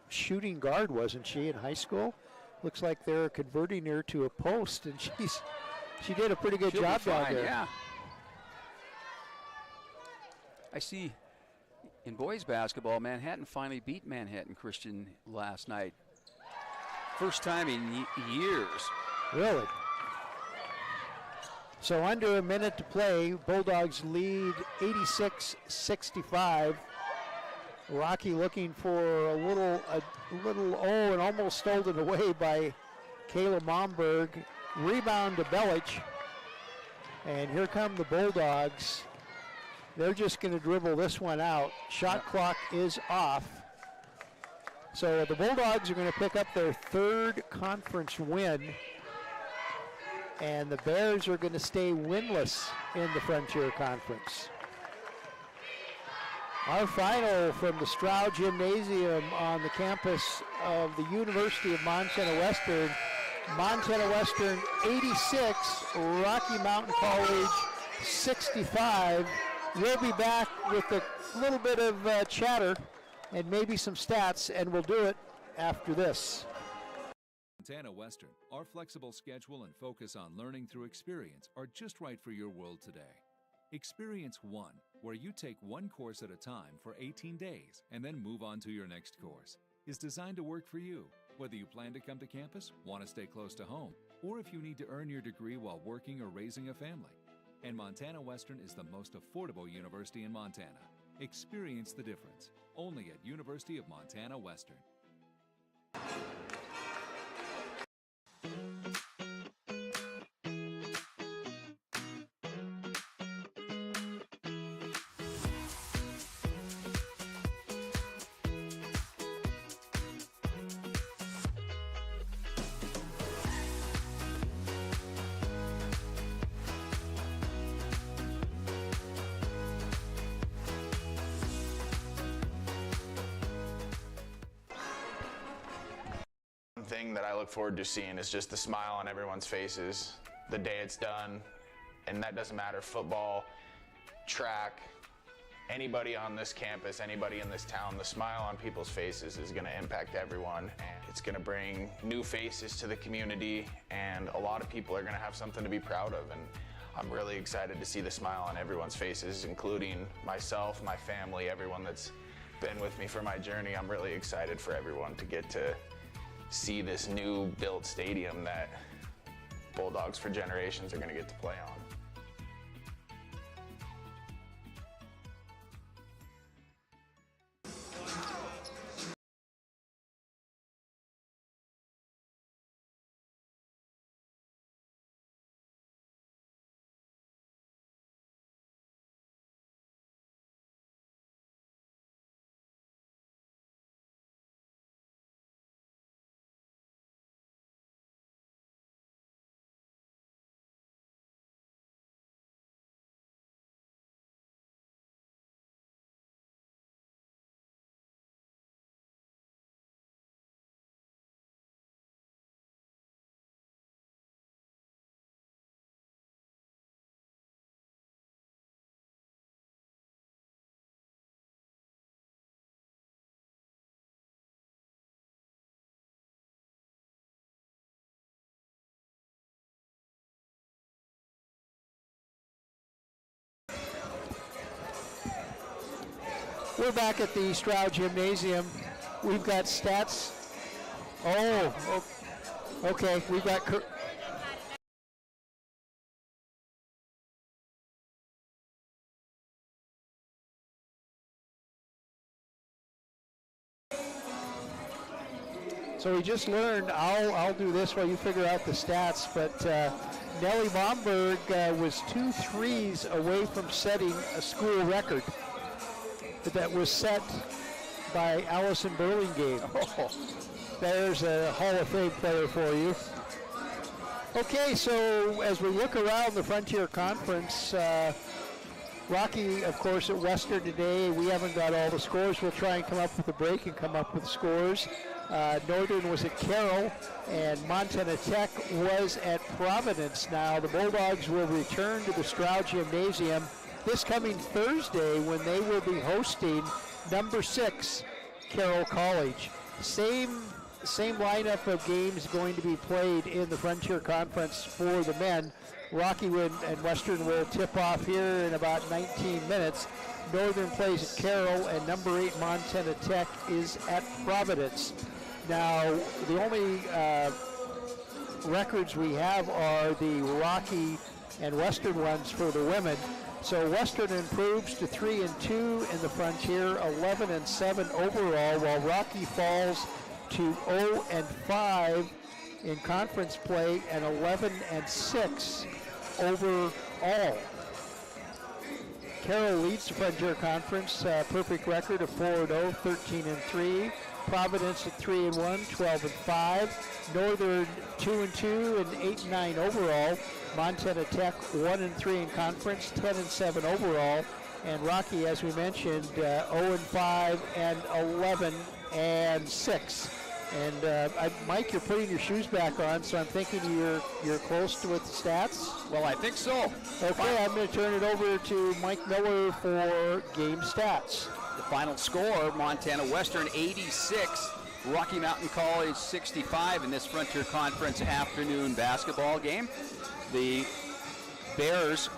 shooting guard, wasn't she, in high school? Looks like they're converting her to a post, and she did a pretty good She'll job be fine, down there. Yeah. I see in boys basketball, Manhattan finally beat Manhattan Christian last night. First time in years. Really? So under a minute to play, Bulldogs lead 86-65. Rocky looking for a little and almost stolen away by Kayla Momberg. Rebound to Belich. And here come the Bulldogs. They're just going to dribble this one out. Shot clock is off. So the Bulldogs are going to pick up their third conference win. And the Bears are going to stay winless in the Frontier Conference. Our final from the Stroud Gymnasium on the campus of the University of Montana Western. Montana Western 86, Rocky Mountain College 65. We'll be back with a little bit of chatter and maybe some stats, and we'll do it after this. Montana Western, our flexible schedule and focus on learning through experience are just right for your world today. Experience One, where you take one course at a time for 18 days and then move on to your next course, is designed to work for you, whether you plan to come to campus, want to stay close to home, or if you need to earn your degree while working or raising a family. And Montana Western is the most affordable university in Montana. Experience the difference, only at University of Montana Western. Thing that I look forward to seeing is just the smile on everyone's faces the day it's done. And that doesn't matter, football, track, anybody on this campus, anybody in this town, the smile on people's faces is going to impact everyone. And it's going to bring new faces to the community, and a lot of people are going to have something to be proud of. And I'm really excited to see the smile on everyone's faces, including myself, my family, everyone that's been with me for my journey. I'm really excited for everyone to get to see this new built stadium that Bulldogs for generations are going to get to play on. We're back at the Stroud Gymnasium. We've got stats. Oh, okay. We've got. So we just learned, I'll do this while you figure out the stats, but Nellie Momberg was 2 threes away from setting a school record that was set by Allison Burlingame. Oh, There's a Hall of Fame player for you. Okay, so as we look around the Frontier Conference, Rocky, of course, at Western today. We haven't got all the scores. We'll try and come up with a break and come up with scores. Northern was at Carroll, and Montana Tech was at Providence. Now, the Bulldogs will return to the Stroud Gymnasium this coming Thursday when they will be hosting number 6, Carroll College. Same lineup of games going to be played in the Frontier Conference for the men. Rocky and Western will tip off here in about 19 minutes. Northern plays at Carroll, and number 8 Montana Tech is at Providence. Now, the only records we have are the Rocky and Western ones for the women. So Western improves to 3-2 in the Frontier, 11-7 overall, while Rocky falls to 0-5 in conference play and 11-6 overall. Carroll leads the Frontier Conference, perfect record of 4-0, 13-3. Providence at 3-1, 12-5. Northern 2-2 and 8-9 overall. Montana Tech 1-3 in conference, 10-7 overall. And Rocky, as we mentioned, 0-5 and 11-6. And Mike, you're putting your shoes back on, so I'm thinking you're close to with the stats. well, I think so. Okay, I'm going to turn it over to Mike Miller for game stats. The final score, Montana Western 86, Rocky Mountain College 65 in this Frontier Conference afternoon basketball game. The Bears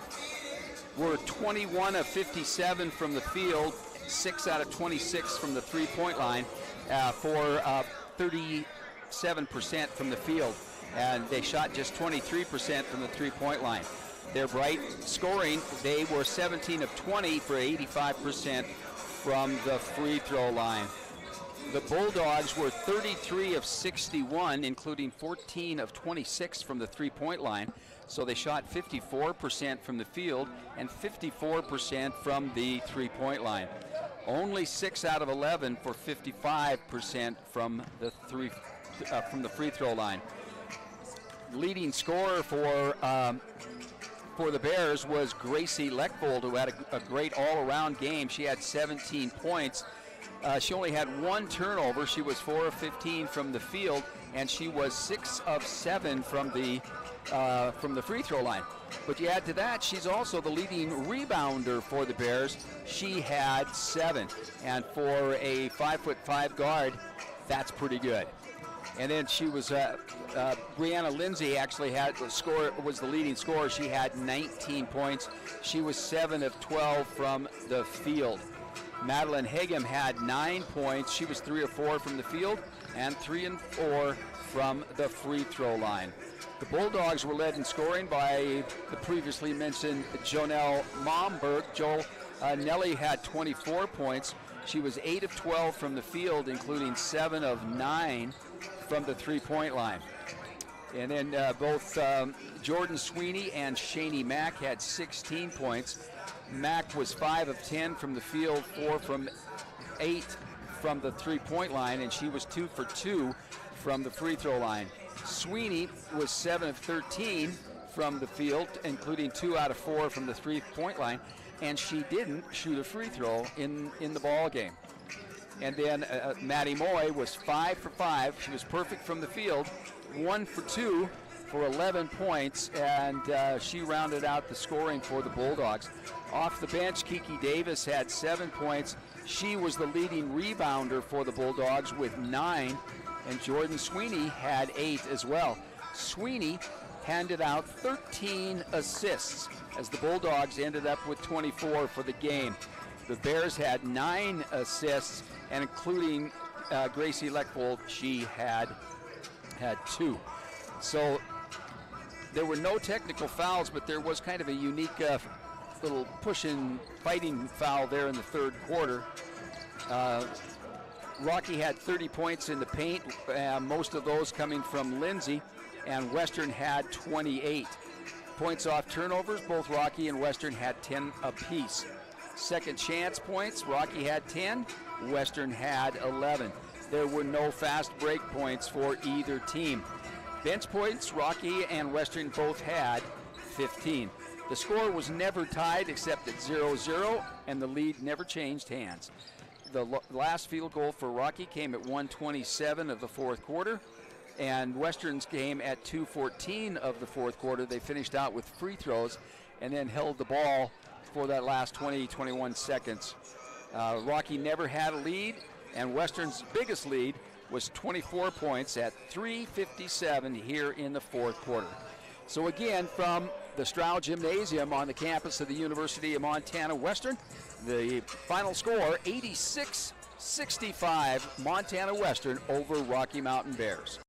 were 21 of 57 from the field, 6 out of 26 from the three-point line for 37% from the field, and they shot just 23% from the three-point line. Their bright scoring, they were 17 of 20 for 85% from the free throw line. The Bulldogs were 33 of 61, including 14 of 26 from the three-point line. So they shot 54% from the field and 54% from the three-point line. Only 6 out of 11 for 55% from the free throw line. Leading scorer for the Bears was Gracie Leckvold, who had a great all-around game. She had 17 points. She only had 1 turnover. She was 4 of 15 from the field, and she was 6 of 7 from the free throw line. But you add to that, she's also the leading rebounder for the Bears. She had 7, and for a 5'5" guard, that's pretty good. And then she was Brianna Lindsay actually was the leading scorer. She had 19 points. She was 7 of 12 from the field. Madeline Hagem had 9 points. She was 3 of 4 from the field and 3 and 4 from the free throw line. The Bulldogs were led in scoring by the previously mentioned Jonelle Momberg. Nellie had 24 points. She was 8 of 12 from the field, including 7 of 9 from the three-point line. And then both Jordan Sweeney and Shani Mack had 16 points. Mack was 5 of 10 from the field, 4 from 8 from the three-point line, and she was 2 for 2 from the free throw line. Sweeney was 7 of 13 from the field, including 2 out of 4 from the three-point line, and she didn't shoot a free throw in the ball game. And then Maddie Moy was 5 for 5. She was perfect from the field, 1 for 2 for 11 points, and she rounded out the scoring for the Bulldogs. Off the bench, Kiki Davis had 7 points. She was the leading rebounder for the Bulldogs with 9, and Jordan Sweeney had 8 as well. Sweeney handed out 13 assists as the Bulldogs ended up with 24 for the game. The Bears had 9 assists, and including Gracie Leckvold, she had 2. So there were no technical fouls, but there was kind of a unique little push-in fighting foul there in the third quarter. Rocky had 30 points in the paint, most of those coming from Lindsay, and Western had 28. Points off turnovers, both Rocky and Western had 10 apiece. second chance points. Rocky had 10, Western had 11. There were no fast break points for either team. Bench points, Rocky and Western both had 15. The score was never tied except at 0-0, and the lead never changed hands. The last field goal for Rocky came at 1:27 of the fourth quarter, and Western's came at 2:14 of the fourth quarter. They finished out with free throws and then held the ball for that last 20-21 seconds. Rocky never had a lead, and Western's biggest lead was 24 points at 3:57 here in the fourth quarter. So again, from the Stroud Gymnasium on the campus of the University of Montana Western, the final score, 86-65, Montana Western over Rocky Mountain Bears.